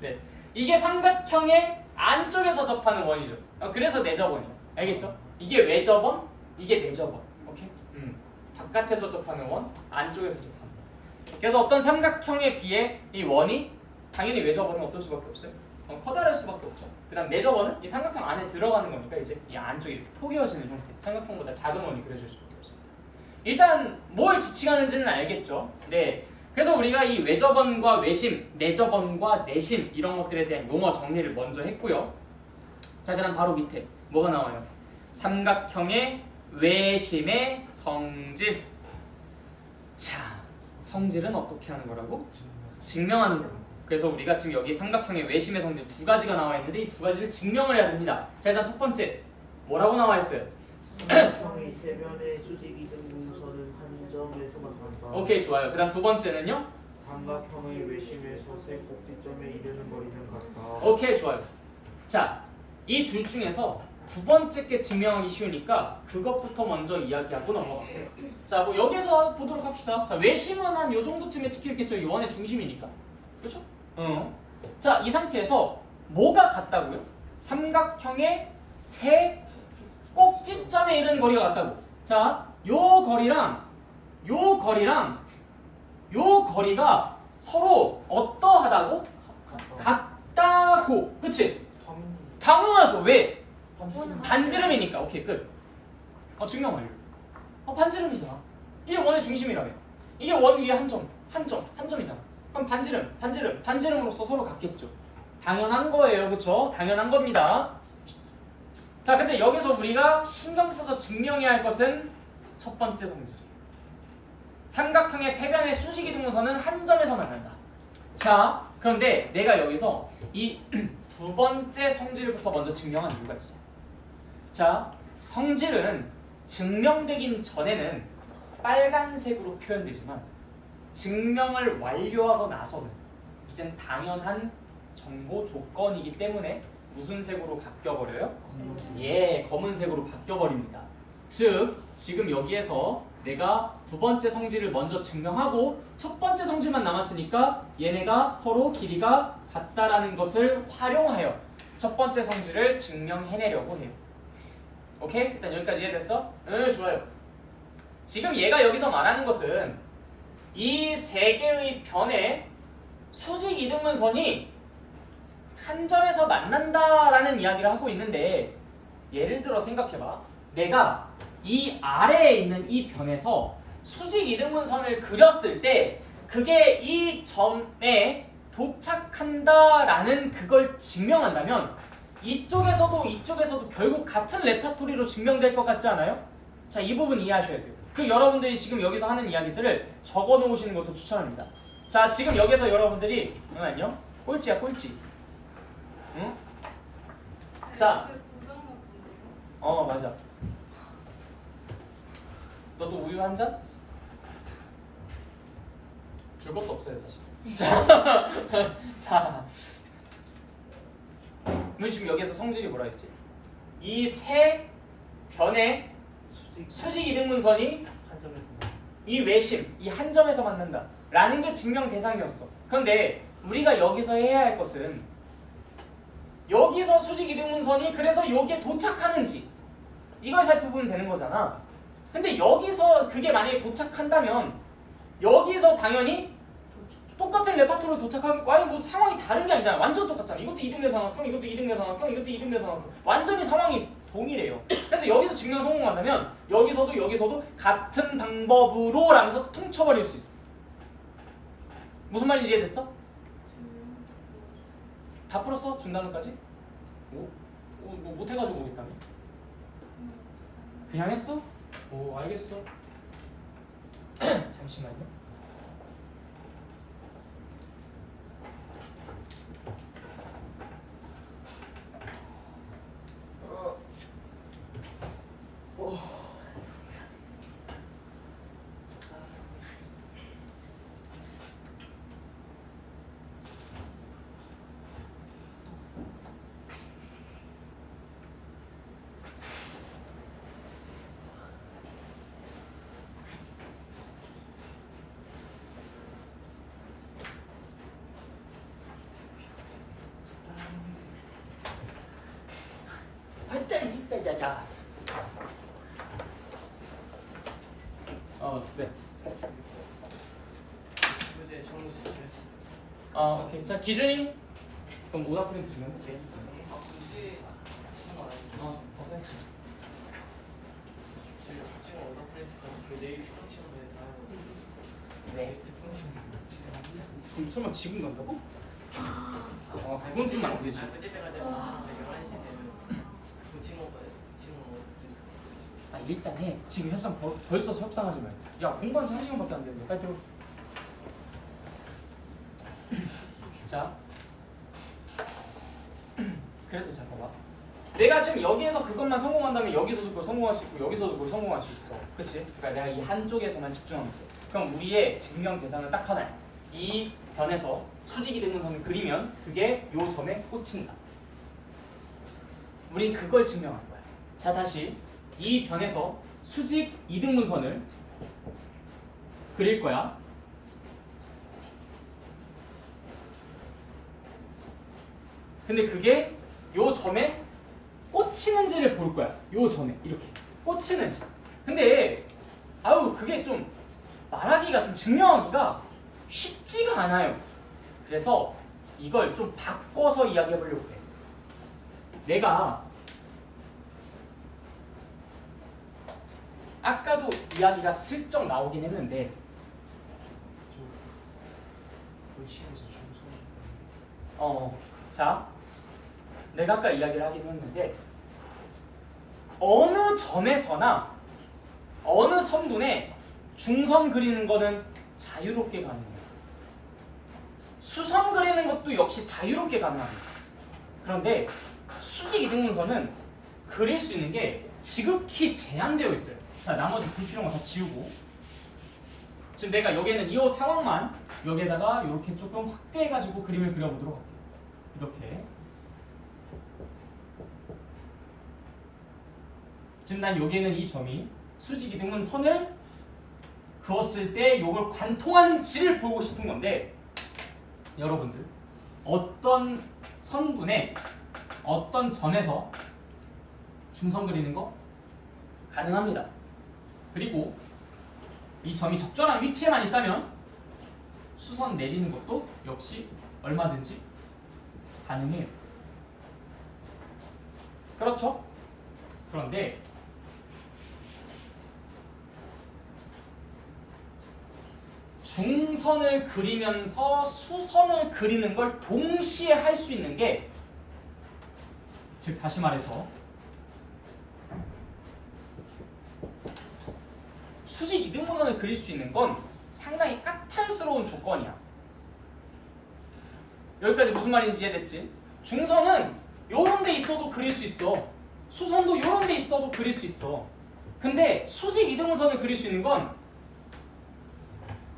네, 이게 삼각형의 안쪽에서 접하는 원이죠. 그래서 내접원이야. 알겠죠? 이게 외접원, 이게 내접원. 오케이? 바깥에서 접하는 원, 안쪽에서 접하는 원. 그래서 어떤 삼각형에 비해 이 원이 당연히 외접원은 어떨 수밖에 없어요. 커다랄 수밖에 없죠. 그다음 내접원은 이 삼각형 안에 들어가는 거니까 이제 이 안쪽이 이렇게 포개어지는 형태. 삼각형보다 작은 원이 그려질 수밖에 없어요. 일단 뭘 지칭하는지는 알겠죠. 네. 그래서 우리가 이 외접원과 외심, 내접원과 내심 이런 것들에 대한 용어 정리를 먼저 했고요. 자, 그다음 바로 밑에 뭐가 나와요? 삼각형의 외심의 성질. 자, 성질은 어떻게 하는 거라고? 증명하는 거라고. 그래서 우리가 지금 여기 삼각형의 외심의 성질 두 가지가 나와 있는데 이 두 가지를 증명을 해야 됩니다. 자, 일단 첫 번째 뭐라고 나와 있어요? 삼각형의 세변의 수직이 등 문서는 한 점에서만 한다. 오케이, 좋아요. 그다음 두 번째는요? 삼각형의 외심에서 세 꼭지점에 이르는 거리는 같다. 오케이, 좋아요. 자, 이 둘 중에서 두 번째 게 증명하기 쉬우니까 그것부터 먼저 이야기하고 넘어갈게요. 자, 뭐 여기서 보도록 합시다. 자, 외심은 한 요 정도쯤에 찍히겠죠. 이 원의 중심이니까. 그렇죠? 자, 이 상태에서 뭐가 같다고요? 삼각형의 세 꼭지점에 이르는 거리가 같다고. 자, 요 거리랑 요 거리가 서로 어떠하다고? 같다고. 그치? 당연하죠. 왜? 반지름이니까. 오케이, 끝. 증명 완료. 반지름이잖아. 이게 원의 중심이라며. 이게 원 위에 한 점이잖아. 그럼 반지름으로서 서로 같겠죠. 당연한 거예요. 그쵸? 당연한 겁니다. 자, 근데 여기서 우리가 신경 써서 증명해야 할 것은 첫 번째 성질이에요. 삼각형의 세변의 수직이동선은 한 점에서 만난다. 자, 그런데 내가 여기서 이 두 번째 성질부터 먼저 증명한 이유가 있어. 자, 성질은 증명되긴 전에는 빨간색으로 표현되지만 증명을 완료하고 나서는 이젠 당연한 정보 조건이기 때문에 무슨 색으로 바뀌어버려요? 검은색으로 바뀌어버립니다. 즉, 지금 여기에서 내가 두 번째 성질을 먼저 증명하고 첫 번째 성질만 남았으니까 얘네가 서로 길이가 같다라는 것을 활용하여 첫 번째 성질을 증명해내려고 해요. 오케이? 일단 여기까지 이해됐어? 좋아요. 지금 얘가 여기서 말하는 것은 이 세 개의 변의 수직 이등분선이 한 점에서 만난다라는 이야기를 하고 있는데, 예를 들어 생각해봐. 내가 이 아래에 있는 이 변에서 수직 이등분선을 그렸을 때 그게 이 점에 도착한다라는 그걸 증명한다면 이쪽에서도 결국 같은 레파토리로 증명될 것 같지 않아요? 자, 이 부분 이해하셔야 돼요. 그 여러분들이 지금 여기서 하는 이야기들을 적어 놓으시는 것도 추천합니다. 자, 지금 여기서 여러분들이 잠깐만요. 꼴찌야, 꼴찌. 응? 자, 맞아. 너도 우유 한 잔? 줄 것도 없어요, 사실. 자, 우리 지금 여기서 성질이 뭐라 했지? 이 세 변의 수직 이등분선이 한 점에서 이 외심, 이 한 점에서 만난다 라는 게 증명 대상이었어. 그런데 우리가 여기서 해야 할 것은 여기서 수직 이등분선이 그래서 여기에 도착하는지 이걸 살펴보면 되는 거잖아. 근데 여기서 그게 만약에 도착한다면 여기서 당연히 똑같은 레파토리로 도착하겠고, 아니 뭐 상황이 다른 게 아니잖아. 완전 똑같잖아. 이것도 이등변 삼각형, 이것도 이등변 삼각형, 이것도 이등변 삼각형. 완전히 상황이 동일해요. 그래서 여기서 증명 성공한다면 여기서도 같은 방법으로 라면서 퉁쳐버릴 수 있어. 무슨 말인지 이해됐어? 다 풀었어? 중단어까지? 뭐 못해가지고 오겠다며? 그냥 했어? 오, 알겠어. 잠시만요. 자. 네. 교재 정보 제출했어. 오케이. 자, 기준이 그럼 오답 프린트 주면 돼. 굳이 하신 거 아니에요? 벌써 했지. 지금 오더 프린트가 그 내일 평시험에 다 하고. 네. 그럼 설마 지금 간다고? 그건 좀 안 되지. 그때 때까지 11시 되면 그 친구가 일단 해. 지금 벌써 협상하지 말고. 야, 공부한 지 1시간밖에 안 됐는데. 빨리 들어. 자. 그래서 자, 봐봐. 내가 지금 여기에서 그것만 성공한다면 여기서도 그걸 성공할 수 있고 여기서도 그걸 성공할 수 있어. 그치? 그러니까 내가 이 한쪽에서만 집중하면 돼. 그럼 우리의 증명 대상은 딱 하나야. 이 변에서 수직 이등분선을 그리면 그게 요 점에 꽂힌다. 우린 그걸 증명할 거야. 자, 다시. 이 변에서 수직 이등분선을 그릴 거야. 근데 그게 요 점에 꽂히는지를 볼 거야. 요 점에 이렇게 꽂히는지. 근데 그게 좀 말하기가 좀 증명하기가 쉽지가 않아요. 그래서 이걸 좀 바꿔서 이야기해 보려고 해. 내가 아까도 이야기가 슬쩍 나오긴 했는데 시에서 중성. 자, 내가 아까 이야기를 하긴 했는데 어느 점에서나 어느 선분에 중선 그리는 거는 자유롭게 가능해요. 수선 그리는 것도 역시 자유롭게 가능합니다. 그런데 수직 이등분선은 그릴 수 있는 게 지극히 제한되어 있어요. 자, 나머지 불필요한 거 다 지우고 지금 내가 여기에는 이 상황만 여기에다가 이렇게 조금 확대해가지고 그림을 그려보도록 할게요. 이렇게 지금 난 여기에는 이 점이 수직 이등분선을 그었을 때 이걸 관통하는지를 보고 싶은 건데 여러분들 어떤 선분에 어떤 점에서 중선 그리는 거 가능합니다. 그리고 이 점이 적절한 위치에만 있다면 수선 내리는 것도 역시 얼마든지 가능해요. 그렇죠? 그런데 중선을 그리면서 수선을 그리는 걸 동시에 할 수 있는 게 즉 다시 말해서 수직 이등분선을 그릴 수 있는 건 상당히 까탈스러운 조건이야. 여기까지 무슨 말인지 이해됐지? 중선은 요런 데 있어도 그릴 수 있어. 수선도 요런 데 있어도 그릴 수 있어. 근데 수직 이등분선을 그릴 수 있는 건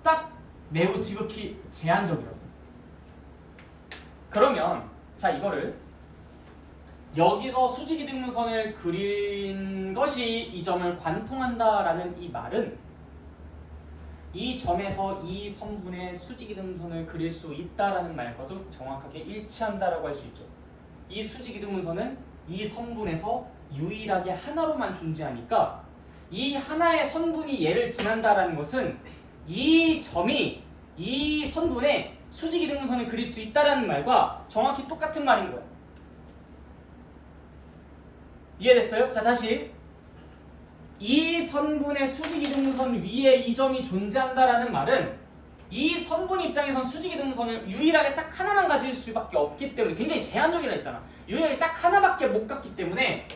딱 매우 지극히 제한적이라고. 그러면 자 이거를 여기서 수직 이등분선을 그린 것이 이 점을 관통한다라는 이 말은 이 점에서 이 선분의 수직 이등분선을 그릴 수 있다라는 말과도 정확하게 일치한다라고 할 수 있죠. 이 수직 이등분선은 이 선분에서 유일하게 하나로만 존재하니까 이 하나의 선분이 얘를 지난다라는 것은 이 점이 이 선분의 수직 이등분선을 그릴 수 있다라는 말과 정확히 똑같은 말인 거야. 이해됐어요? 자 다시 이 선분의 수직 이등분선 위에 이 점이 존재한다라는 말은 이 선분 입장에선 수직 이등분선을 유일하게 딱 하나만 가질 수밖에 없기 때문에 굉장히 제한적이라 했잖아. 유일하게 딱 하나밖에 못 갔기 때문에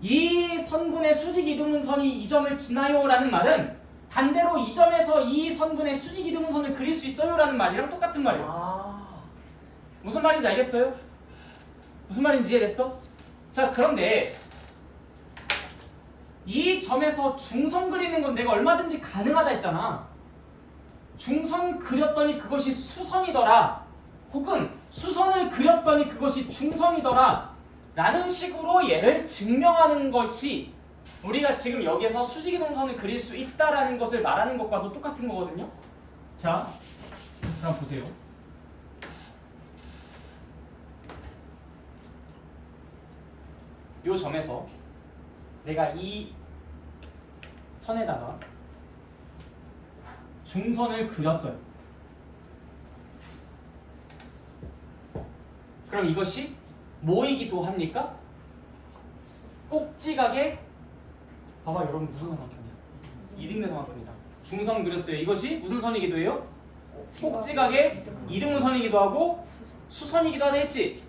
이 선분의 수직 이등분선이 이 점을 지나요 라는 말은 반대로 이 점에서 이 선분의 수직 이등분선을 그릴 수 있어요 라는 말이랑 똑같은 말이에요. 아, 무슨 말인지 알겠어요? 무슨 말인지 이해됐어? 자 그런데 이 점에서 중선 그리는 건 내가 얼마든지 가능하다 했잖아. 중선 그렸더니 그것이 수선이더라 혹은 수선을 그렸더니 그것이 중선이더라 라는 식으로 얘를 증명하는 것이 우리가 지금 여기에서 수직이동선을 그릴 수 있다라는 것을 말하는 것과도 똑같은 거거든요. 자 그럼 보세요. 요 점에서 내가 이 선에다가 중선을 그렸어요. 그럼 이것이 뭐이기도 합니까? 꼭지각의 봐봐 여러분 무슨 삼각형이야? 이등변 삼각형이다. 중선 그렸어요. 이것이 무슨 선이기도 해요? 꼭지각의 이등분선이기도 하고 수선이기도 하다 했지?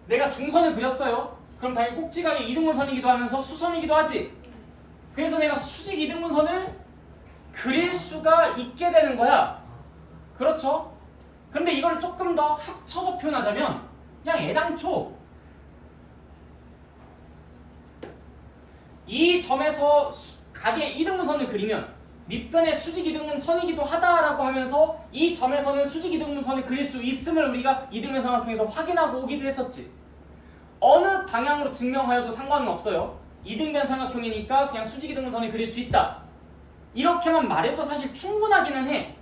내가 중선을 그렸어요. 그럼 당연히 꼭지각의 이등분선이기도 하면서 수선이기도 하지? 그래서 내가 수직 이등분선을 그릴 수가 있게 되는 거야. 그렇죠? 그런데 이걸 조금 더 합쳐서 표현하자면 그냥 애당초 이 점에서 각의 이등분선을 그리면 밑변의 수직 이등분선이기도 하다라고 하면서 이 점에서는 수직 이등분선을 그릴 수 있음을 우리가 이등변 삼각형에서 확인하고 오기도 했었지. 어느 방향으로 증명하여도 상관은 없어요. 이등변 삼각형이니까 그냥 수직 이등분선을 그릴 수 있다. 이렇게만 말해도 사실 충분하기는 해.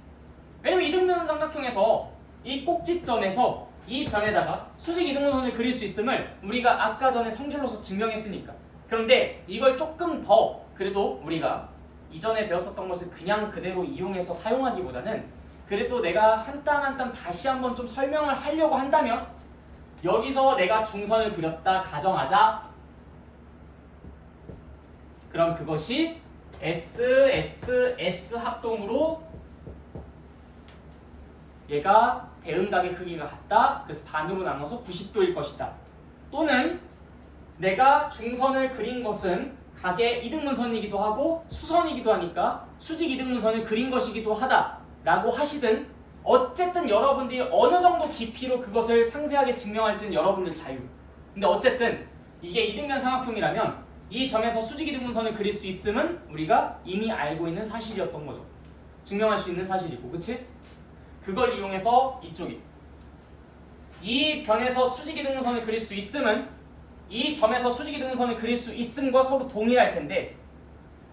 왜냐면 이등변 삼각형에서 이 꼭지점에서 이 변에다가 수직 이등분선을 그릴 수 있음을 우리가 아까 전에 성질로서 증명했으니까. 그런데 이걸 조금 더 그래도 우리가 이전에 배웠었던 것을 그냥 그대로 이용해서 사용하기보다는 그래도 내가 한 땀 한 땀 다시 한번 좀 설명을 하려고 한다면 여기서 내가 중선을 그렸다 가정하자. 그럼 그것이 S, S, S 합동으로 얘가 대응각의 크기가 같다. 그래서 반으로 나눠서 90도일 것이다. 또는 내가 중선을 그린 것은 각의 이등분선이기도 하고 수선이기도 하니까 수직 이등분선을 그린 것이기도 하다 라고 하시든 어쨌든 여러분들이 어느 정도 깊이로 그것을 상세하게 증명할지는 여러분들 자유. 근데 어쨌든 이게 이등변 삼각형이라면 이 점에서 수직 이등분선을 그릴 수 있음은 우리가 이미 알고 있는 사실이었던 거죠. 증명할 수 있는 사실이고, 그치? 그걸 이용해서 이쪽이 이 변에서 수직 이등분선을 그릴 수 있음은 이 점에서 수직 이등분선을 그릴 수 있음과 서로 동일할 텐데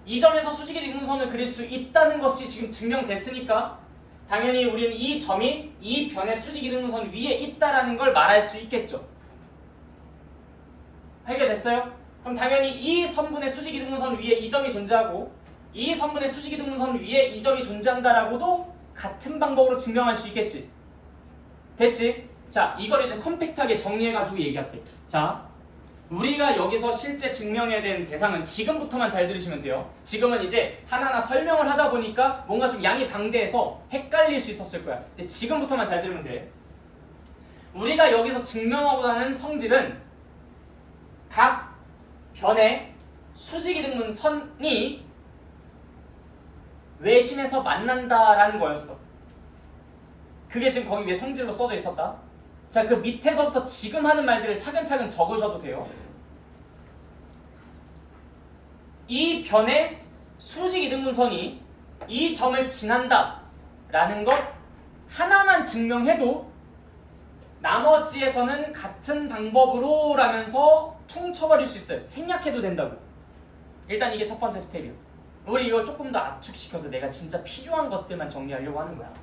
이 점에서 수직 이등분선을 그릴 수 있다는 것이 지금 증명됐으니까 당연히 우리는 이 점이 이 변의 수직 이등분선 위에 있다라는 걸 말할 수 있겠죠. 해결됐어요? 그럼 당연히 이 선분의 수직 이등분선 위에 이 점이 존재하고 이 선분의 수직 이등분선 위에 이 점이 존재한다라고도 같은 방법으로 증명할 수 있겠지. 됐지? 자, 이걸 이제 컴팩트하게 정리해가지고 얘기할게. 자, 우리가 여기서 실제 증명해야 되는 대상은 지금부터만 잘 들으시면 돼요. 지금은 이제 하나하나 설명을 하다 보니까 뭔가 좀 양이 방대해서 헷갈릴 수 있었을 거야. 근데 지금부터만 잘 들으면 돼. 우리가 여기서 증명하고자 하는 성질은 각 변의 수직이등분선이 외심에서 만난다라는 거였어. 그게 지금 거기 위에 성질로 써져 있었다. 자, 그 밑에서부터 지금 하는 말들을 차근차근 적으셔도 돼요. 이 변의 수직이등분선이 이 점을 지난다 라는 것 하나만 증명해도 나머지에서는 같은 방법으로 라면서 퉁쳐버릴 수 있어요. 생략해도 된다고. 일단 이게 첫 번째 스텝이에요. 우리 이거 조금 더 압축시켜서 내가 진짜 필요한 것들만 정리하려고 하는 거야.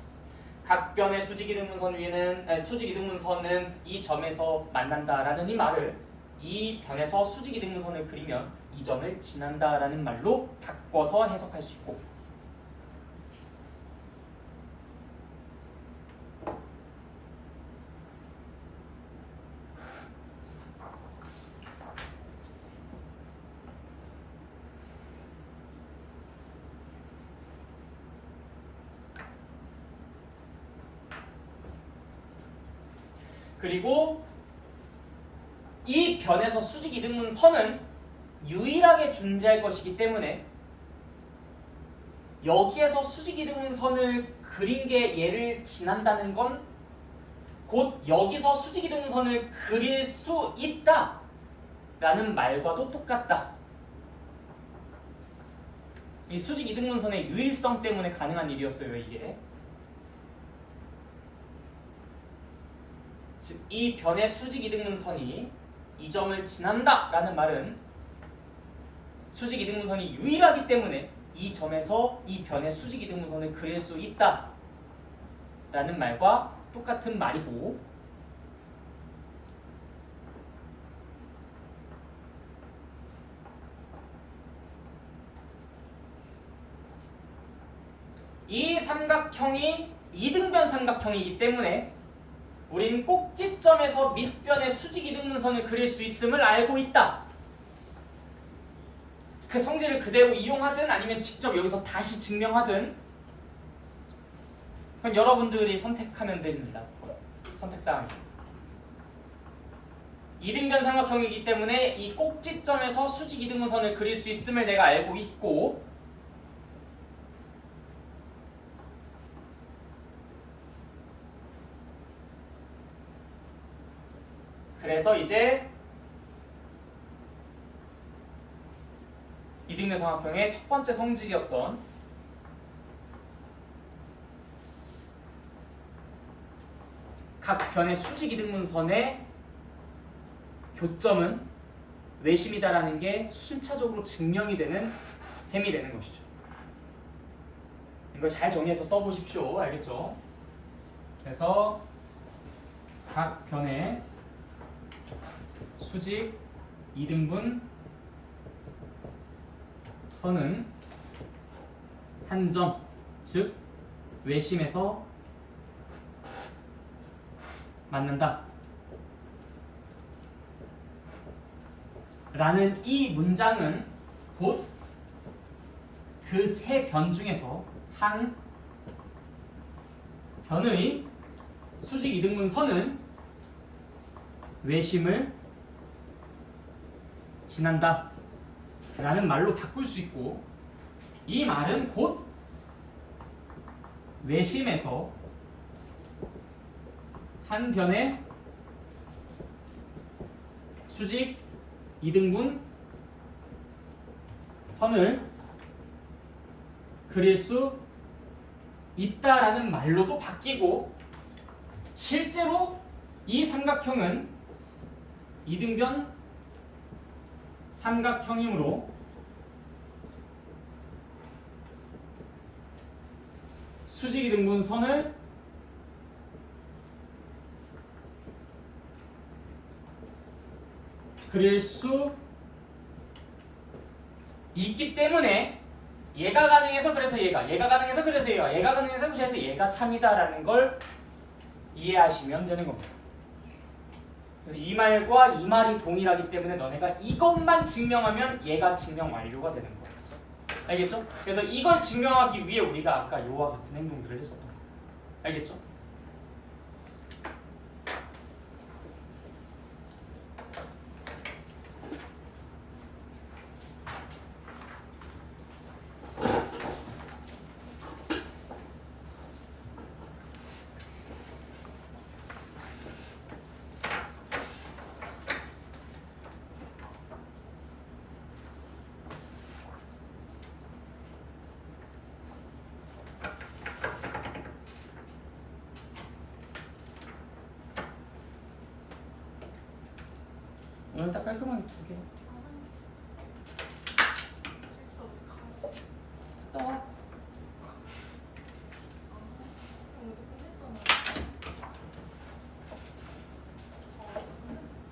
각 변의 수직이등분선 위에는 수직이등분선은 이 점에서 만난다라는 이 말을 이 변에서 수직이등분선을 그리면 이 점을 지난다라는 말로 바꿔서 해석할 수 있고, 그리고 이 변에서 수직이등분선은 유일하게 존재할 것이기 때문에 여기에서 수직이등분선을 그린 게 얘를 지난다는 건 곧 여기서 수직이등분선을 그릴 수 있다 라는 말과도 똑같다. 이 수직이등분선의 유일성 때문에 가능한 일이었어요, 이게. 즉, 이 변의 수직이등분선이 이 점을 지난다 라는 말은 수직이등분선이 유일하기 때문에 이 점에서 이 변의 수직이등분선을 그릴 수 있다 라는 말과 똑같은 말이고, 이 삼각형이 이등변 삼각형이기 때문에 우린 꼭지점에서 밑변의 수직이등분선을 그릴 수 있음을 알고 있다. 그 성질을 그대로 이용하든 아니면 직접 여기서 다시 증명하든 그건 여러분들이 선택하면 됩니다. 선택사항이. 이등변 삼각형이기 때문에 이 꼭지점에서 수직이등분선을 그릴 수 있음을 내가 알고 있고, 그래서 이제 이등변 삼각형의 첫 번째 성질이었던 각 변의 수직이등분선의 교점은 외심이다라는 게 순차적으로 증명이 되는 셈이 되는 것이죠. 이걸 잘 정리해서 써보십시오. 알겠죠? 그래서 각 변의 수직 이등분 선은 한 점, 즉 외심에서 만난다 라는 이 문장은 곧 그 세 변 중에서 한 변의 수직 이등분 선은 외심을 지난다 라는 말로 바꿀 수 있고, 이 말은 곧 외심에서 한 변의 수직 이등분 선을 그릴 수 있다라는 말로도 바뀌고, 실제로 이 삼각형은 이등변 삼각형이므로 수직 이등분 선을 그릴 수 있기 때문에 얘가 가능해서 그래서 얘가 가능해서 그래서 얘가 가능해서 그래서 얘가 참이다라는 걸 이해하시면 되는 겁니다. 그래서 이 말과 이 말이 동일하기 때문에 너네가 이것만 증명하면 얘가 증명 완료가 되는 거예요. 알겠죠? 그래서 이걸 증명하기 위해 우리가 아까 요와 같은 행동들을 했었던 거예요. 알겠죠? 딱 깔끔하게 2개. 또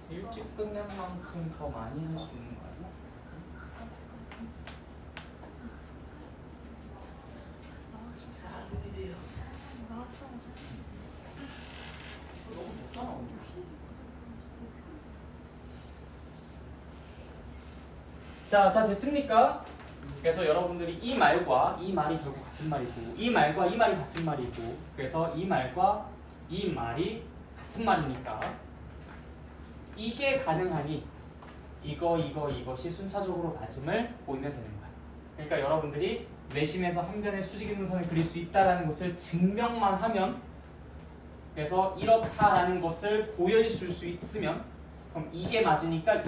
일찍 끝낸 만큼 더 많이 할 수 있는 거 아니야? 아, 드디어. 너무 좋잖아. 자, 다 됐습니까? 그래서 여러분들이 이 말과 이 말이 결국 같은 말이고, 이 말과 이 말이 같은 말이고, 그래서 이 말과 이 말이 같은 말이니까 이게 가능하니 이것이 순차적으로 맞음을 보이면 되는 거야. 그러니까 여러분들이 외심에서 한 변의 수직이등선을 그릴 수 있다라는 것을 증명만 하면, 그래서 이렇다라는 것을 보여줄 수 있으면, 그럼 이게 맞으니까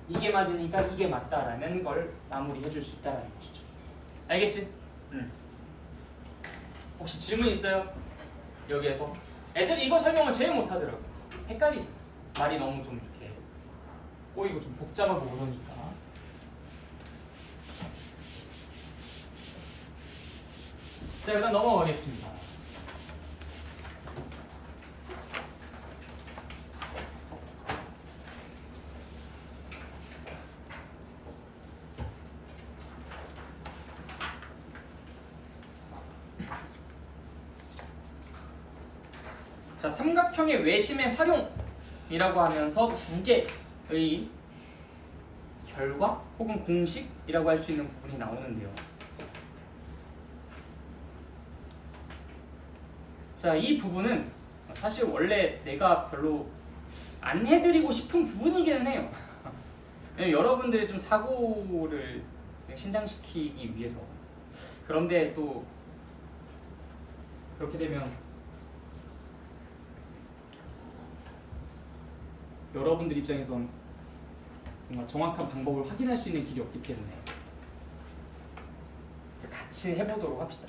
이게 맞으니까 이게 맞다라는 걸 마무리해 줄 수 있다라는 것이죠. 알겠지? 혹시 질문 있어요? 여기에서 애들이 이거 설명을 제일 못하더라고. 헷갈리지? 말이 너무 좀 이렇게 꼬이고 좀 복잡하고 그러니까. 자, 일단 넘어가겠습니다. 자, 삼각형의 외심의 활용이라고 하면서 2개의 결과 혹은 공식이라고 할 수 있는 부분이 나오는데요. 자, 이 부분은 사실 원래 내가 별로 안 해드리고 싶은 부분이기는 해요. 왜냐면 여러분들의 좀 사고를 신장시키기 위해서. 그런데 또 그렇게 되면 여러분들 입장에선 뭔가 정확한 방법을 확인할 수 있는 길이 없기 때문에 같이 해보도록 합시다.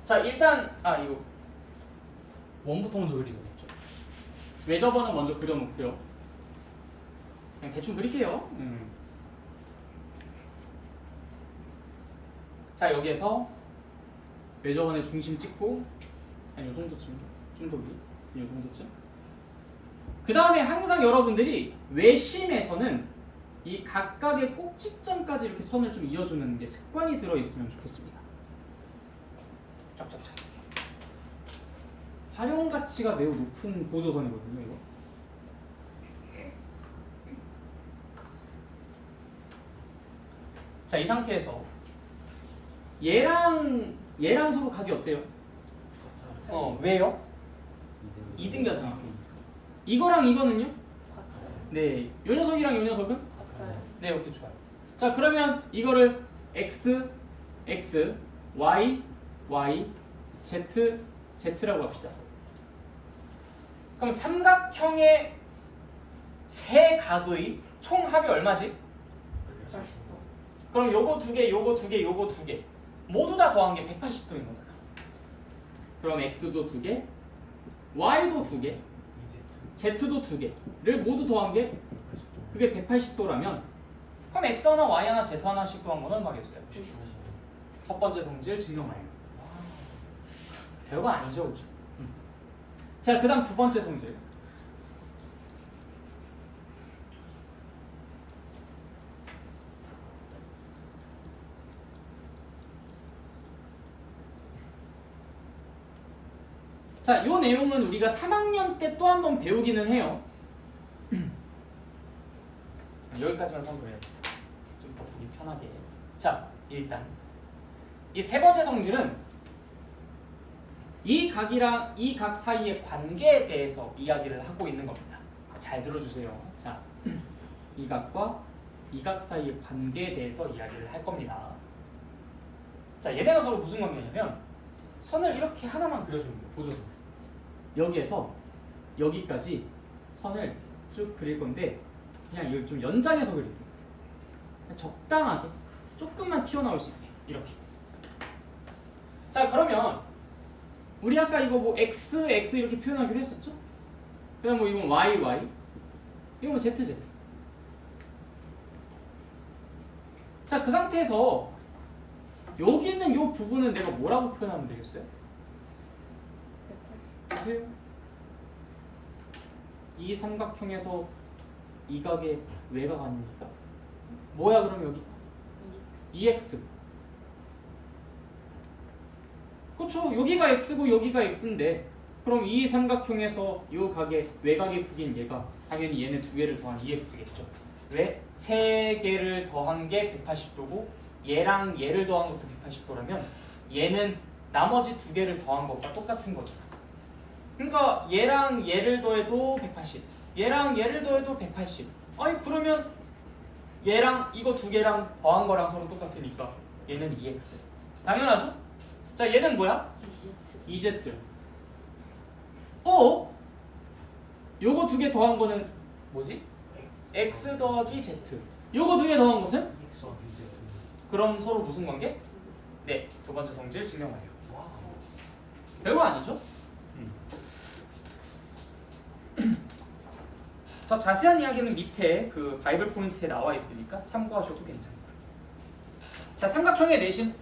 자, 일단 이거 원부터 먼저 그리겠죠. 외접원은 먼저 그려놓고요. 그냥 대충 그릴게요. 자, 여기에서 외접원의 중심 찍고 한 요 정도쯤, 좀 더 위에, 요 정도쯤. 그 다음에 항상 여러분들이 외심에서는 이 각각의 꼭지점까지 이렇게 선을 좀 이어주는 게 습관이 들어있으면 좋겠습니다. 쫙쫙쫙. 활용 가치가 매우 높은 보조선이거든요, 이거. 자, 이 상태에서 얘랑 서로 각이 어때요? 왜요? 이등변삼각형. 이거랑 이거는요? 네, 요 녀석이랑 요 녀석은? 네, 오케이, 좋아요. 자, 그러면 이거를 x, x, y, y, z, z라고 합시다. 그럼 삼각형의 세 각의 총합이 얼마지? 그럼 요거 2개, 요거 2개, 요거 2개 모두 다 더한 게 180도인 거잖아. 그럼 x도 2개, y도 2개, z도 2개를 모두 더한 게 그게 180도라면 그럼 x 하나, y 하나, z 하나씩 더한 건 얼마겠어요? 첫 번째 성질 증명하여. 별거 아니죠, 그렇죠? 자, 그 다음 두 번째 성질. 자, 이 내용은 우리가 3학년 때 또 한 번 배우기는 해요. 여기까지만 선보여요. 좀 더 보기 편하게. 자, 일단 이 세 번째 성질은 이 각이랑 이 각 사이의 관계에 대해서 이야기를 하고 있는 겁니다. 잘 들어주세요. 자, 이 각과 이 각 사이의 관계에 대해서 이야기를 할 겁니다. 자, 얘네가 서로 무슨 관계냐면 선을 이렇게 하나만 그려주는 거예요. 보조선. 여기에서 여기까지 선을 쭉 그릴 건데 그냥 이걸 좀 연장해서 그릴게요. 그냥 적당하게 조금만 튀어나올 수 있게 이렇게. 자, 그러면 우리 아까 이거 뭐 x, x 이렇게 표현하기로 했었죠? 그다음 뭐 이건 y, y 이거면 ZZ. 자, 그 상태에서 여기 있는 이 부분은 내가 뭐라고 표현하면 되겠어요? 보세요. 이 삼각형에서 이 각의 외곽 아닙니까? 뭐야 그럼 여기? 2x. 그렇죠. 여기가 x고 여기가 x인데 그럼 이 삼각형에서 이 각의 외곽의 크기인 얘가 당연히 얘네 두 개를 더한 2x겠죠. 왜? 세 개를 더한 게 180도고 얘랑 얘를 더한 것도 180도라면 얘는 나머지 두 개를 더한 것과 똑같은 거잖아. 그러니까 얘랑 얘를 더해도 180, 얘랑 얘를 더해도 180. 아니 그러면 얘랑 이거 두 개랑 더한 거랑 서로 똑같으니까 얘는 2x. 당연하죠? 자, 얘는 뭐야? EZ. 요거 두 개 더한 거는 뭐지? x 더하기 z. 요거 두 개 더한 것은? 그럼 서로 무슨 관계? 네, 두 번째 성질 증명 완료. 와우. 별거 아니죠? 더 자세한 이야기는 밑에 그 바이블 포인트에 나와 있으니까 참고하셔도 괜찮고요. 자, 삼각형의 내심.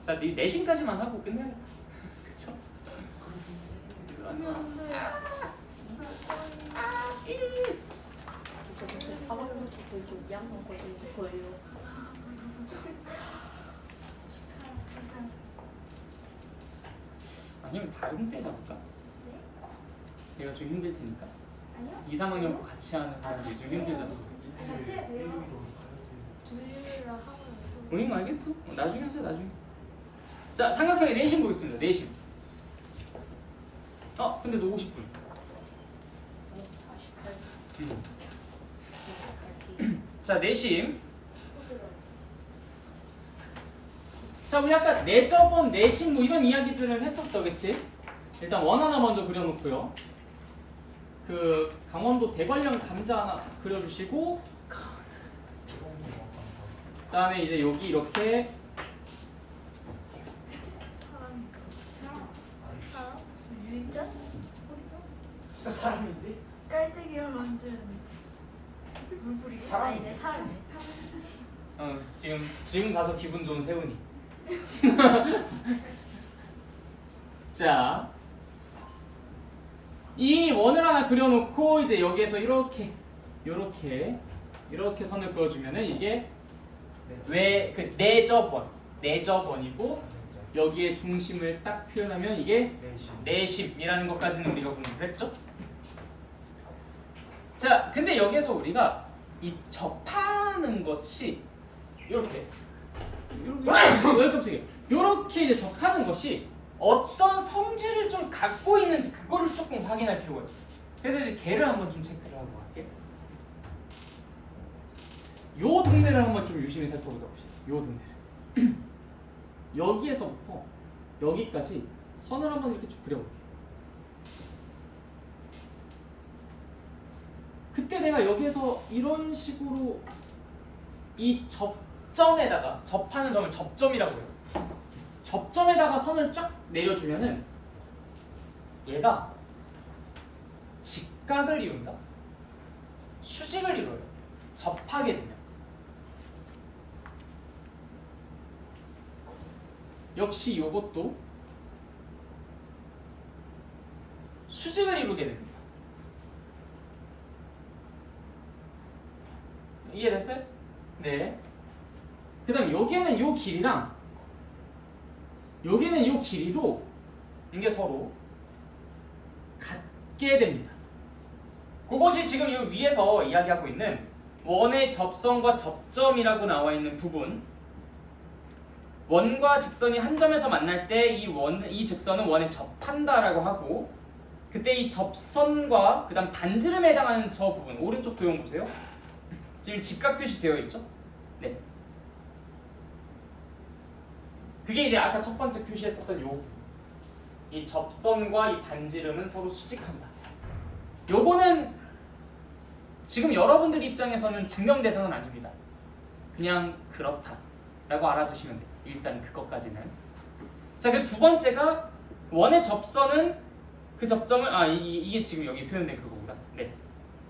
자, 내심까지만 하고 끝내야겠다. 그쵸? 그러면 저 그때 사막부터 좀 양만 걸리는 거예요. 아니면 다른 때 잡을까? 얘가 좀 힘들 테니까. 아니요? 2, 3학년 같이 하는 사람들이 좀 힘들잖아. 같이 해요. 둘이라 하고 본인 알겠어? 나중에 하세요, 나중에. 자, 삼각형의 내심 보겠습니다. 내심. 근데 너 50분. 48. 자, 내심. 자, 우리 아까 내저번, 내심 뭐 이런 이야기들은 했었어, 그치? 일단 원 하나 먼저 그려놓고요. 그 강원도 대관령 감자 하나 그려주시고, 그 다음에 이제 여기 이렇게 사람? 유인자? 진짜 사람인데? 깔때기를 만든 물뿌리기? 사람이네. 아니네, 사람이네. 지금 가서 기분 좋은 세훈이. 자, 이 원을 하나 그려놓고 이제 여기에서 이렇게 선을 그어주면은 이게 그 내저번이고 여기에 중심을 딱 표현하면 이게 내심이라는 것까지는 우리가 공부를 했죠. 자, 근데 여기에서 우리가 이 접하는 것이 이렇게 이제 접하는 것이 어떤 성질을 좀 갖고 있는지 그거를 조금 확인할 필요가 있어요. 그래서 이제 걔를 한번 좀 체크를 하고 갈게요. 요 동네를 한번 좀 유심히 살펴보자 봅시다. 요 동네를 여기에서부터 여기까지 선을 한번 이렇게 쭉 그려볼게요. 그때 내가 여기에서 이런 식으로 이 접점에다가 접하는 점을 접점이라고 해요. 접점에다가 선을 쫙 내려주면은 얘가 직각을 이룬다. 수직을 이뤄요. 접하게 되면. 역시 이것도 수직을 이루게 됩니다. 이해됐어요? 네. 그 다음 여기에는 요 길이랑 여기는 요 길이도 이게 서로 같게 됩니다. 그것이 지금 이 위에서 이야기하고 있는 원의 접선과 접점이라고 나와 있는 부분. 원과 직선이 한 점에서 만날 때 이 직선은 원에 접한다라고 하고, 그때 이 접선과 그 다음 반지름에 해당하는 저 부분, 오른쪽 도형 보세요. 지금 직각 표시되어 있죠? 네. 그게 이제 아까 첫 번째 표시했었던 요 부분. 이 접선과 이 반지름은 서로 수직한다. 요거는 지금 여러분들 입장에서는 증명 대상은 아닙니다. 그냥 그렇다라고 알아두시면 돼요. 일단 그것까지는. 자, 그 두 번째가 원의 접선은 그 접점을 이게 지금 여기 표현된 그거구나. 네.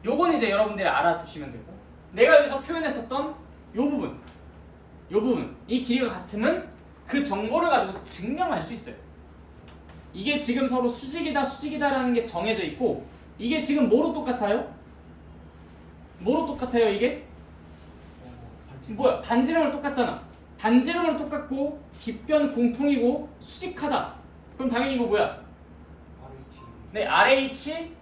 요건 이제 여러분들이 알아두시면 되고, 내가 여기서 표현했었던 요 부분, 이 길이가 같으면 그 정보를 가지고 증명할 수 있어요. 이게 지금 서로 수직이다라는 게 정해져 있고, 이게 지금 뭐로 똑같아요? 뭐로 똑같아요 이게? 뭐야? 반지름으로 똑같잖아. 반지름으로 똑같고 빗변 공통이고 수직하다. 그럼 당연히 이거 뭐야? 네, RH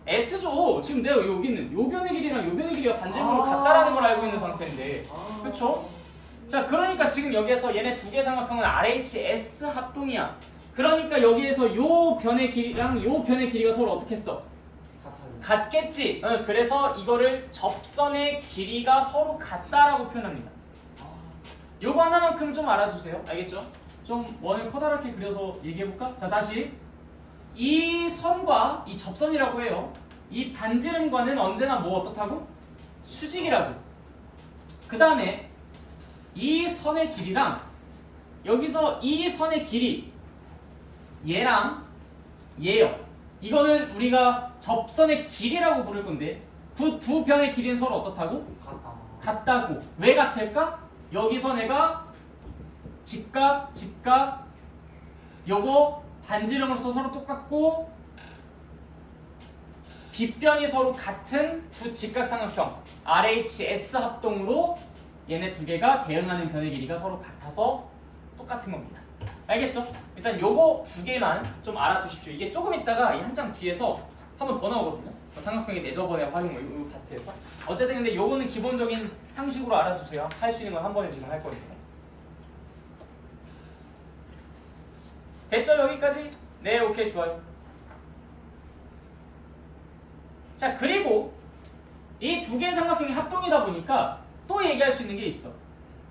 S죠. 지금 내가 여기 있는 요 변의 길이랑 요 변의 길이가 반지름으로 같다라는 걸 알고 있는 상태인데, 그렇죠? 자, 그러니까 지금 여기에서 얘네 두 개 삼각형은 RHS 합동이야. 그러니까 여기에서 요 변의 길이랑 요 변의 길이가 서로 어떻게 했어? 같겠지. 그래서 이거를 접선의 길이가 서로 같다라고 표현합니다. 요거 하나만큼 좀 알아두세요. 알겠죠? 좀 원을 커다랗게 그려서 얘기해볼까? 자, 다시 이 선과 이 접선이라고 해요. 이 반지름과는 언제나 뭐 어떻다고? 수직이라고. 그 다음에 이 선의 길이랑 여기서 이 선의 길이 얘랑 얘요. 이거는 우리가 접선의 길이라고 부를 건데, 그 두 변의 길이는 서로 어떻다고? 같다고. 왜 같을까? 여기서 내가 직각 요거 반지름으로서 서로 똑같고 빗변이 서로 같은 두 직각삼각형 RHS 합동으로 얘네 두 개가 대응하는 변의 길이가 서로 같아서 똑같은 겁니다. 알겠죠? 일단 요거 두 개만 좀 알아두십시오. 이게 조금 있다가 이 한 장 뒤에서 한 번 더 나오거든요. 사각형의 내저번의 활용 이 파트에서. 어쨌든 근데 요거는 기본적인 상식으로 알아두세요. 할 수 있는 건 한 번에 지금 할 거니까. 됐죠? 여기까지? 네, 오케이, 좋아요. 자, 그리고 이 두 개의 삼각형이 합동이다 보니까 또 얘기할 수 있는 게 있어.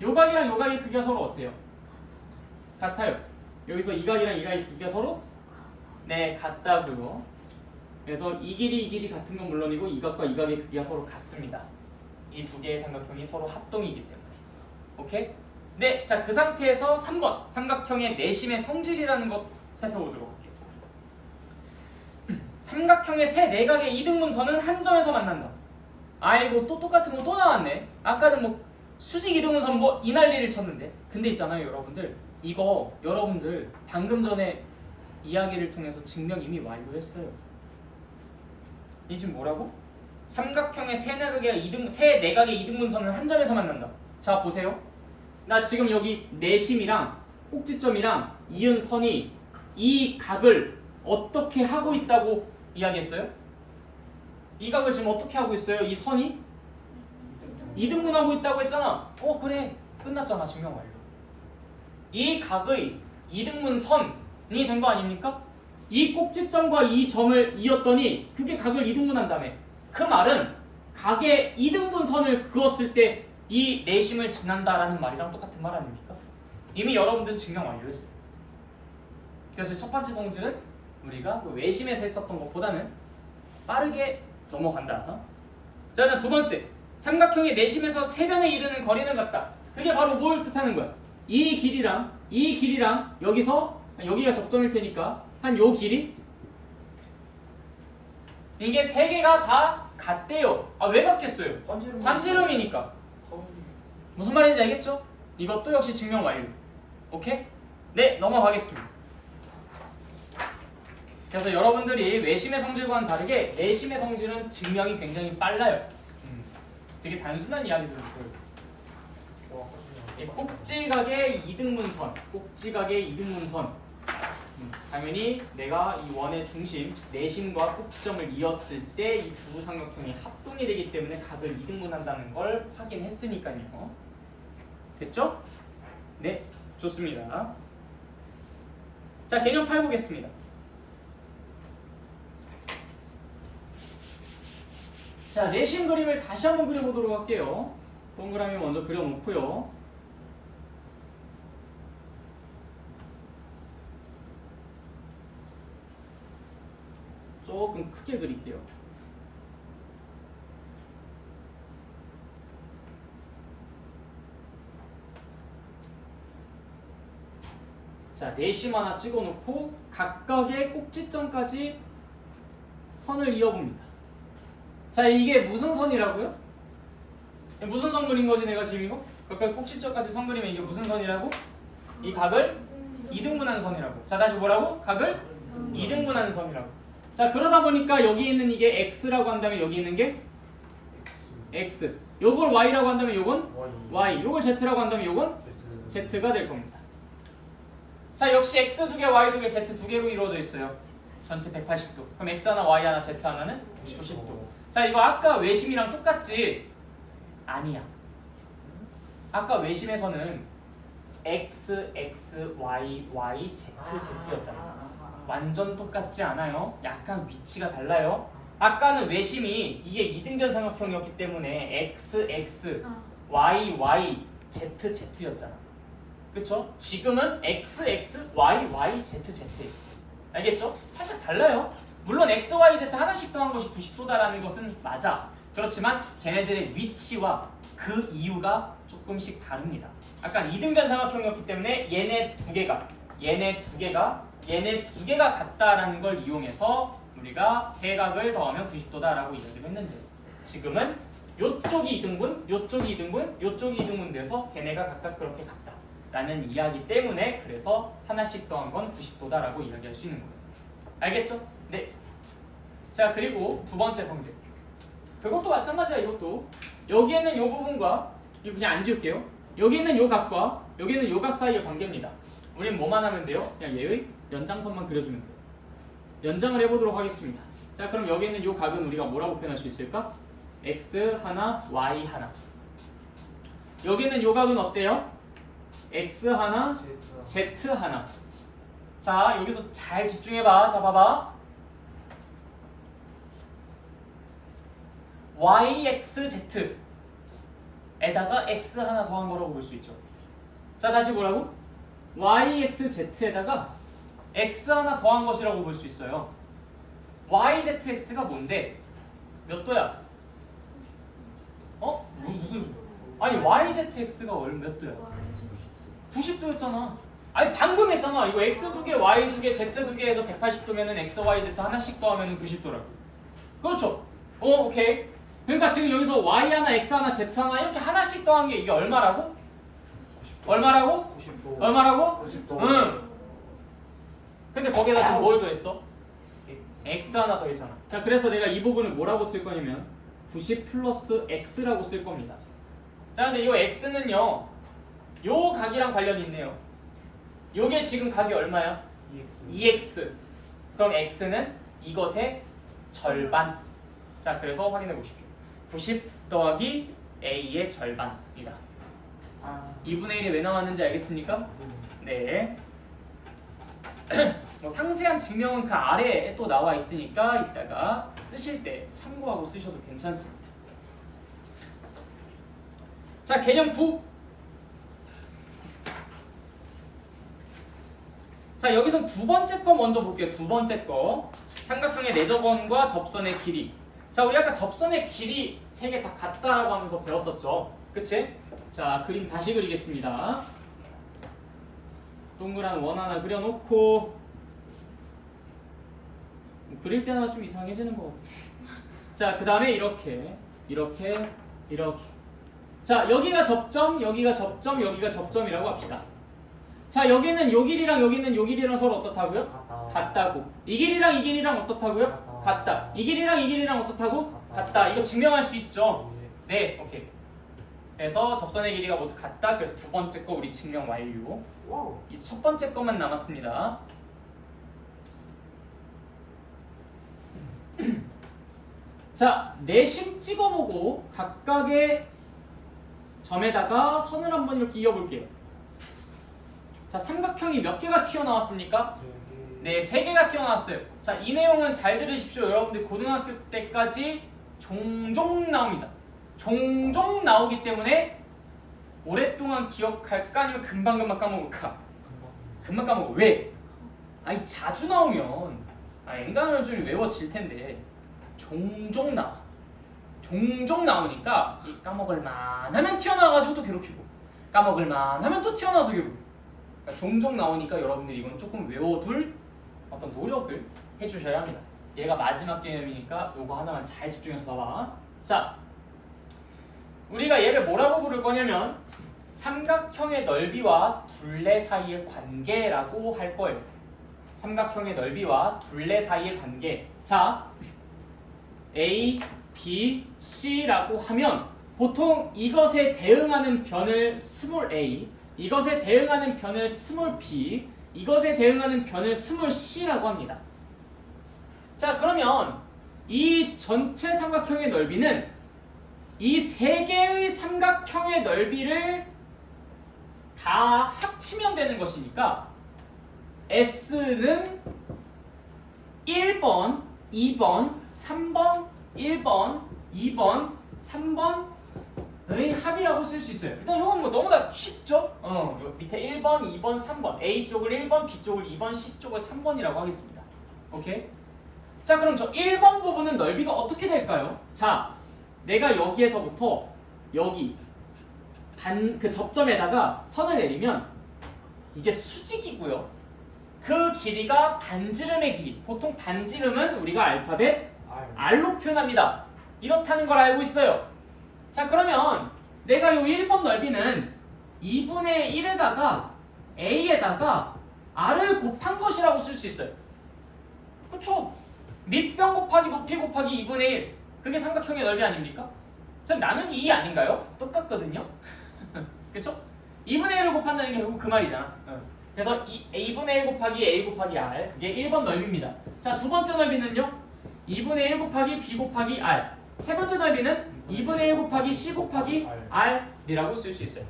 요 각이랑 요 각의 크기가 서로 어때요? 같아요. 여기서 이 각이랑 이 각의 크기가 서로 네, 같다고요. 그래서 이 길이 같은 건 물론이고 이 각과 이 각의 크기가 서로 같습니다. 이 두 개의 삼각형이 서로 합동이기 때문에. 오케이? 네, 자, 그 상태에서 3번 삼각형의 내심의 성질이라는 것 살펴보도록 할게요. 삼각형의 세 내각의 이등분선은 한 점에서 만난다. 아이고, 또 똑같은 거 또 나왔네. 아까는 뭐 수직 이등분선 뭐 이 난리를 쳤는데, 근데 있잖아요 여러분들, 이거 여러분들 방금 전에 이야기를 통해서 증명 이미 완료했어요. 이 지금 뭐라고? 삼각형의 세 내각의 이등분선은 한 점에서 만난다. 자, 보세요. 나 지금 여기 내심이랑 꼭지점이랑 이은 선이 이 각을 어떻게 하고 있다고 이야기했어요? 이 각을 지금 어떻게 하고 있어요? 이 선이? 이등분하고 있다고 했잖아. 그래, 끝났잖아. 증명 완료. 이 각의 이등분선이 된 거 아닙니까? 이 꼭지점과 이 점을 이었더니 그게 각을 이등분한다며. 그 말은 각의 이등분선을 그었을 때 이 내심을 지난다라는 말이랑 똑같은 말 아닙니까? 이미 여러분들은 증명 완료했어요. 그래서 첫 번째 성질은 우리가 그 외심에서 했었던 것보다는 빠르게 넘어간다. 자, 그다음 두 번째, 삼각형의 내심에서 세 변에 이르는 거리는 같다. 그게 바로 뭘 뜻하는 거야? 이 길이랑 여기서 여기가 접점일 테니까 한 요 길이, 이게 세 개가 다 같대요. 왜 같겠어요? 반지름이니까. 무슨 말인지 알겠죠? 이것도 역시 증명 완료. 오케이? 네, 넘어가겠습니다. 그래서 여러분들이 외심의 성질과는 다르게 내심의 성질은 증명이 굉장히 빨라요. 되게 단순한 이야기들을 보여요. 꼭지각의 이등분선, 당연히 내가 이 원의 중심, 내심과 꼭지점을 이었을 때 이 두 삼각형이 합동이 되기 때문에 각을 이등분한다는 걸 확인했으니까요. 됐죠? 네, 좋습니다. 자, 개념 8 보겠습니다. 자, 내심 그림을 다시 한번 그려보도록 할게요. 동그라미 먼저 그려놓고요. 조금 크게 그릴게요. 자, 내심 하나 찍어놓고 각각의 꼭지점까지 선을 이어봅니다. 자, 이게 무슨 선이라고요? 무슨 선 그린 거지 내가 지금 이거? 각각 꼭지점까지 선 그리면 이게 무슨 선이라고? 이 각을 2등분하는 선이라고. 자, 다시 뭐라고? 각을 2등분하는 선이라고. 자, 그러다 보니까 여기 있는 이게 x라고 한다면 여기 있는 게 x. 요걸 y라고 한다면 요건 y. 요걸 z라고 한다면 요건 z가 될 겁니다. 자, 역시 x 2개, y 2개, z 2개로 이루어져 있어요. 전체 180도. 그럼 x 하나, y 하나, z 하나는 90도. 자, 이거 아까 외심이랑 똑같지? 아니야. 아까 외심에서는 x, x, y, y, z, z였잖아. 완전 똑같지 않아요? 약간 위치가 달라요. 아까는 외심이 이게 2등변 삼각형이었기 때문에 x, x, y, y, z, z였잖아. 그쵸? 지금은 x, x, y, y, z, z. 알겠죠? 살짝 달라요. 물론 x, y, z 하나씩 더한 것이 90도다라는 것은 맞아. 그렇지만 걔네들의 위치와 그 이유가 조금씩 다릅니다. 아까 2등변 삼각형이었기 때문에 얘네 두 개가 같다라는 걸 이용해서 우리가 세 각을 더하면 90도다라고 이야기를 했는데 지금은 요쪽이 2등분, 요쪽이 2등분, 요쪽이 2등분 돼서 걔네가 각각 그렇게 같다라는 이야기 때문에 그래서 하나씩 더한 건 90도다라고 이야기할 수 있는 거예요. 알겠죠? 네. 자, 그리고 두 번째 성질. 그것도 마찬가지야. 이것도 여기에는 요 부분과 이거 그냥 안 지울게요. 여기는 요 각과 여기는 요 각 사이의 관계입니다. 우리는 뭐만 하면 돼요? 그냥 얘의 연장선만 그려주면 돼요. 연장을 해보도록 하겠습니다. 자, 그럼 여기 있는 요 각은 우리가 뭐라고 표현할 수 있을까? x 하나, y 하나. 여기 있는 요 각은 어때요? x 하나, z 하나. 자, 여기서 잘 집중해봐. 자, 봐봐. yxz 에다가 x 하나 더한 거라고 볼 수 있죠. 자, 다시 뭐라고? yxz에다가 x 하나 더한 것이라고 볼 수 있어요. yzx가 뭔데? 몇 도야? 어? 무슨 아니 yzx가 몇 도야? 90도였잖아. 아니 방금 했잖아. 이거 x 2개, y 2개, z 2개 해서 180도면은 x, y, z 하나씩 더하면 90도라고. 그렇죠? 오케이. 그러니까 지금 여기서 y 하나, x 하나, z 하나 이렇게 하나씩 더한 게 이게 얼마라고? 90도. 얼마라고? 90도. 얼마라고? 90도. 응. 근데 거기에다 지금 뭘 더했어? x 하나 더했잖아. 자, 그래서 내가 이 부분을 뭐라고 쓸 거냐면 90 플러스 x라고 쓸 겁니다. 자, 근데 이 x는요 요 각이랑 관련이 있네요. 요게 지금 각이 얼마야? 2x. 그럼 x는 이것의 절반. 자, 그래서 확인해 보십시오. 90 더하기 a의 절반이다. 2분의 1이 왜 나왔는지 알겠습니까? 네. 뭐 상세한 증명은 그 아래에 또 나와 있으니까 이따가 쓰실 때 참고하고 쓰셔도 괜찮습니다. 자, 개념 9. 자, 여기서 두 번째 거 먼저 볼게요. 두 번째 거. 삼각형의 내접원과 접선의 길이. 자, 우리 아까 접선의 길이 세 개 다 같다라고 하면서 배웠었죠. 그치? 자, 그림 다시 그리겠습니다. 동그란 원 하나 그려놓고 그릴 때마다 좀 이상해지는 거. 자, 그 다음에 이렇게 자, 여기가 접점, 여기가 접점, 여기가 접점이라고 합시다. 자, 여기는 요 길이랑 여기는 요 길이랑 서로 어떻다고요? 같다고. 이 길이랑 이 길이랑 어떻다고요? 같다. 이 길이랑 이 길이랑 어떻다고? 같다. 이거 증명할 수 있죠? 네, 오케이. 그래서 접선의 길이가 모두 같다. 그래서 두 번째 거 우리 증명 완료. 이 첫 번째 것만 남았습니다. 자, 내심 찍어보고 각각의 점에다가 선을 한번 이렇게 이어볼게요. 자, 삼각형이 몇 개가 튀어나왔습니까? 네, 3개가 튀어나왔어요. 자, 이 내용은 잘 들으십시오. 여러분들 고등학교 때까지 종종 나옵니다. 종종 나오기 때문에 오랫동안 기억할까 아니면 금방금방 까먹을까? 금방 까먹어. 왜? 아니 자주 나오면 엔간하면 좀 외워질 텐데 종종 나와. 종종 나오니까 이 까먹을만 하면 튀어나와가지고 또 괴롭히고 까먹을만 하면 또 튀어나와서 괴롭히고 그러니까 종종 나오니까 여러분들이 이건 조금 외워둘 어떤 노력을 해주셔야 합니다. 얘가 마지막 개념이니까 요거 하나만 잘 집중해서 봐봐. 자, 우리가 얘를 뭐라고 부를 거냐면 삼각형의 넓이와 둘레 사이의 관계라고 할 거예요. 삼각형의 넓이와 둘레 사이의 관계. 자, A, B, C라고 하면 보통 이것에 대응하는 변을 스몰 a, 이것에 대응하는 변을 스몰 b, 이것에 대응하는 변을 스몰 c라고 합니다. 자, 그러면 이 전체 삼각형의 넓이는 이 세 개의 삼각형의 넓이를 다 합치면 되는 것이니까 S는 1번, 2번, 3번, 1번, 2번, 3번의 합이라고 쓸 수 있어요. 일단 이건 뭐 너무나 쉽죠? 요 밑에 1번, 2번, 3번 A 쪽을 1번, B 쪽을 2번, C 쪽을 3번이라고 하겠습니다. 오케이? 자, 그럼 저 1번 부분은 넓이가 어떻게 될까요? 자, 내가 여기에서부터 여기 그 접점에다가 선을 내리면 이게 수직이고요. 그 길이가 반지름의 길이. 보통 반지름은 우리가 알파벳 R로 표현합니다. 이렇다는 걸 알고 있어요. 자, 그러면 내가 요 1번 넓이는 2분의 1에다가 A에다가 R을 곱한 것이라고 쓸 수 있어요. 그쵸? 밑변 곱하기 높이 곱하기 2분의 1. 그게 삼각형의 넓이 아닙니까? 전 나누기 2 아닌가요? 똑같거든요? 그쵸? 2분의 1을 곱한다는 게 결국 그 말이잖아. 그래서 A분의 1 곱하기 A 곱하기 R, 그게 1번 넓이입니다. 자, 두 번째 넓이는요? 2분의 1 곱하기 B 곱하기 R. 세 번째 넓이는 2분의 1 곱하기 C 곱하기 R이라고 쓸 수 있어요.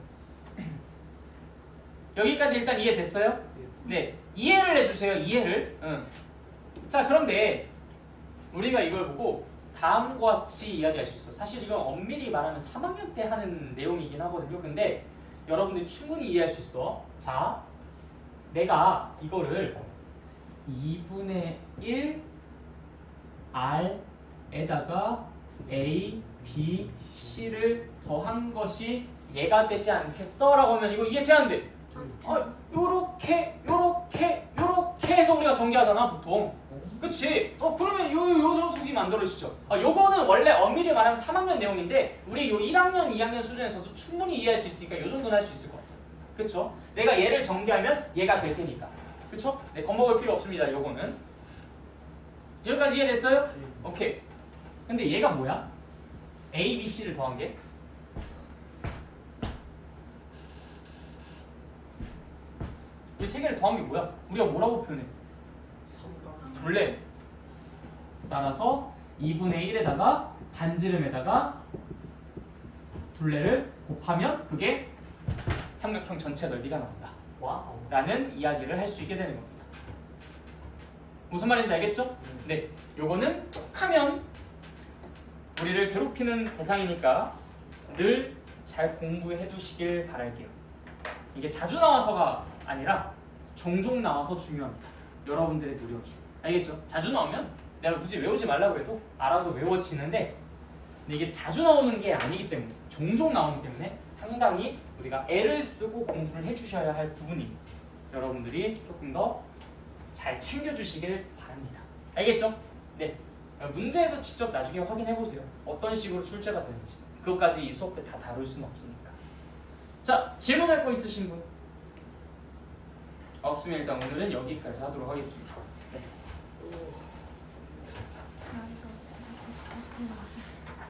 여기까지 일단 이해됐어요? 네, 이해를 해주세요. 이해를. 자, 그런데 우리가 이걸 보고 다음과 같이 이야기할 수 있어. 사실 이건 엄밀히 말하면 3학년 때 하는 내용이긴 하거든요. 근데 여러분들이 충분히 이해할 수 있어. 자, 내가 이거를 2분의 1 R에다가 A, B, C를 더한 것이 얘가 되지 않겠어? 라고 하면 이거 이해 돼 안 돼? 요렇게 해서 우리가 전개하잖아 보통. 그치? 그러면 요 속이 만들어지죠. 요거는 원래 엄밀히 말하면 3학년 내용인데 우리 요 1학년, 2학년 수준에서도 충분히 이해할 수 있으니까 요 정도는 할 수 있을 것 같아. 그쵸? 내가 얘를 전개하면 얘가 될 테니까. 그쵸? 네, 겁먹을 필요 없습니다. 요거는. 여기까지 이해됐어요? 오케이. 근데 얘가 뭐야? A, B, C를 더한 게? 이 세 개를 더한 게 뭐야? 우리가 뭐라고 표현해? 둘레. 따라서 2분의 1에다가 반지름에다가 둘레를 곱하면 그게 삼각형 전체 넓이가 나온다. 와우. 라는 이야기를 할 수 있게 되는 겁니다. 무슨 말인지 알겠죠? 네. 요거는 툭하면 우리를 괴롭히는 대상이니까 늘 잘 공부해 두시길 바랄게요. 이게 자주 나와서가 아니라 종종 나와서 중요합니다. 여러분들의 노력이. 알겠죠? 자주 나오면 내가 굳이 외우지 말라고 해도 알아서 외워지는데 근데 이게 자주 나오는 게 아니기 때문에 종종 나오기 때문에 상당히 우리가 애를 쓰고 공부를 해주셔야 할 부분입니다. 여러분들이 조금 더 잘 챙겨주시길 바랍니다. 알겠죠? 네. 문제에서 직접 나중에 확인해보세요. 어떤 식으로 출제가 되는지. 그것까지 이 수업 때 다 다룰 수는 없으니까. 자, 질문할 거 있으신 분? 없으면 일단 오늘은 여기까지 하도록 하겠습니다. 네. 그래서 제가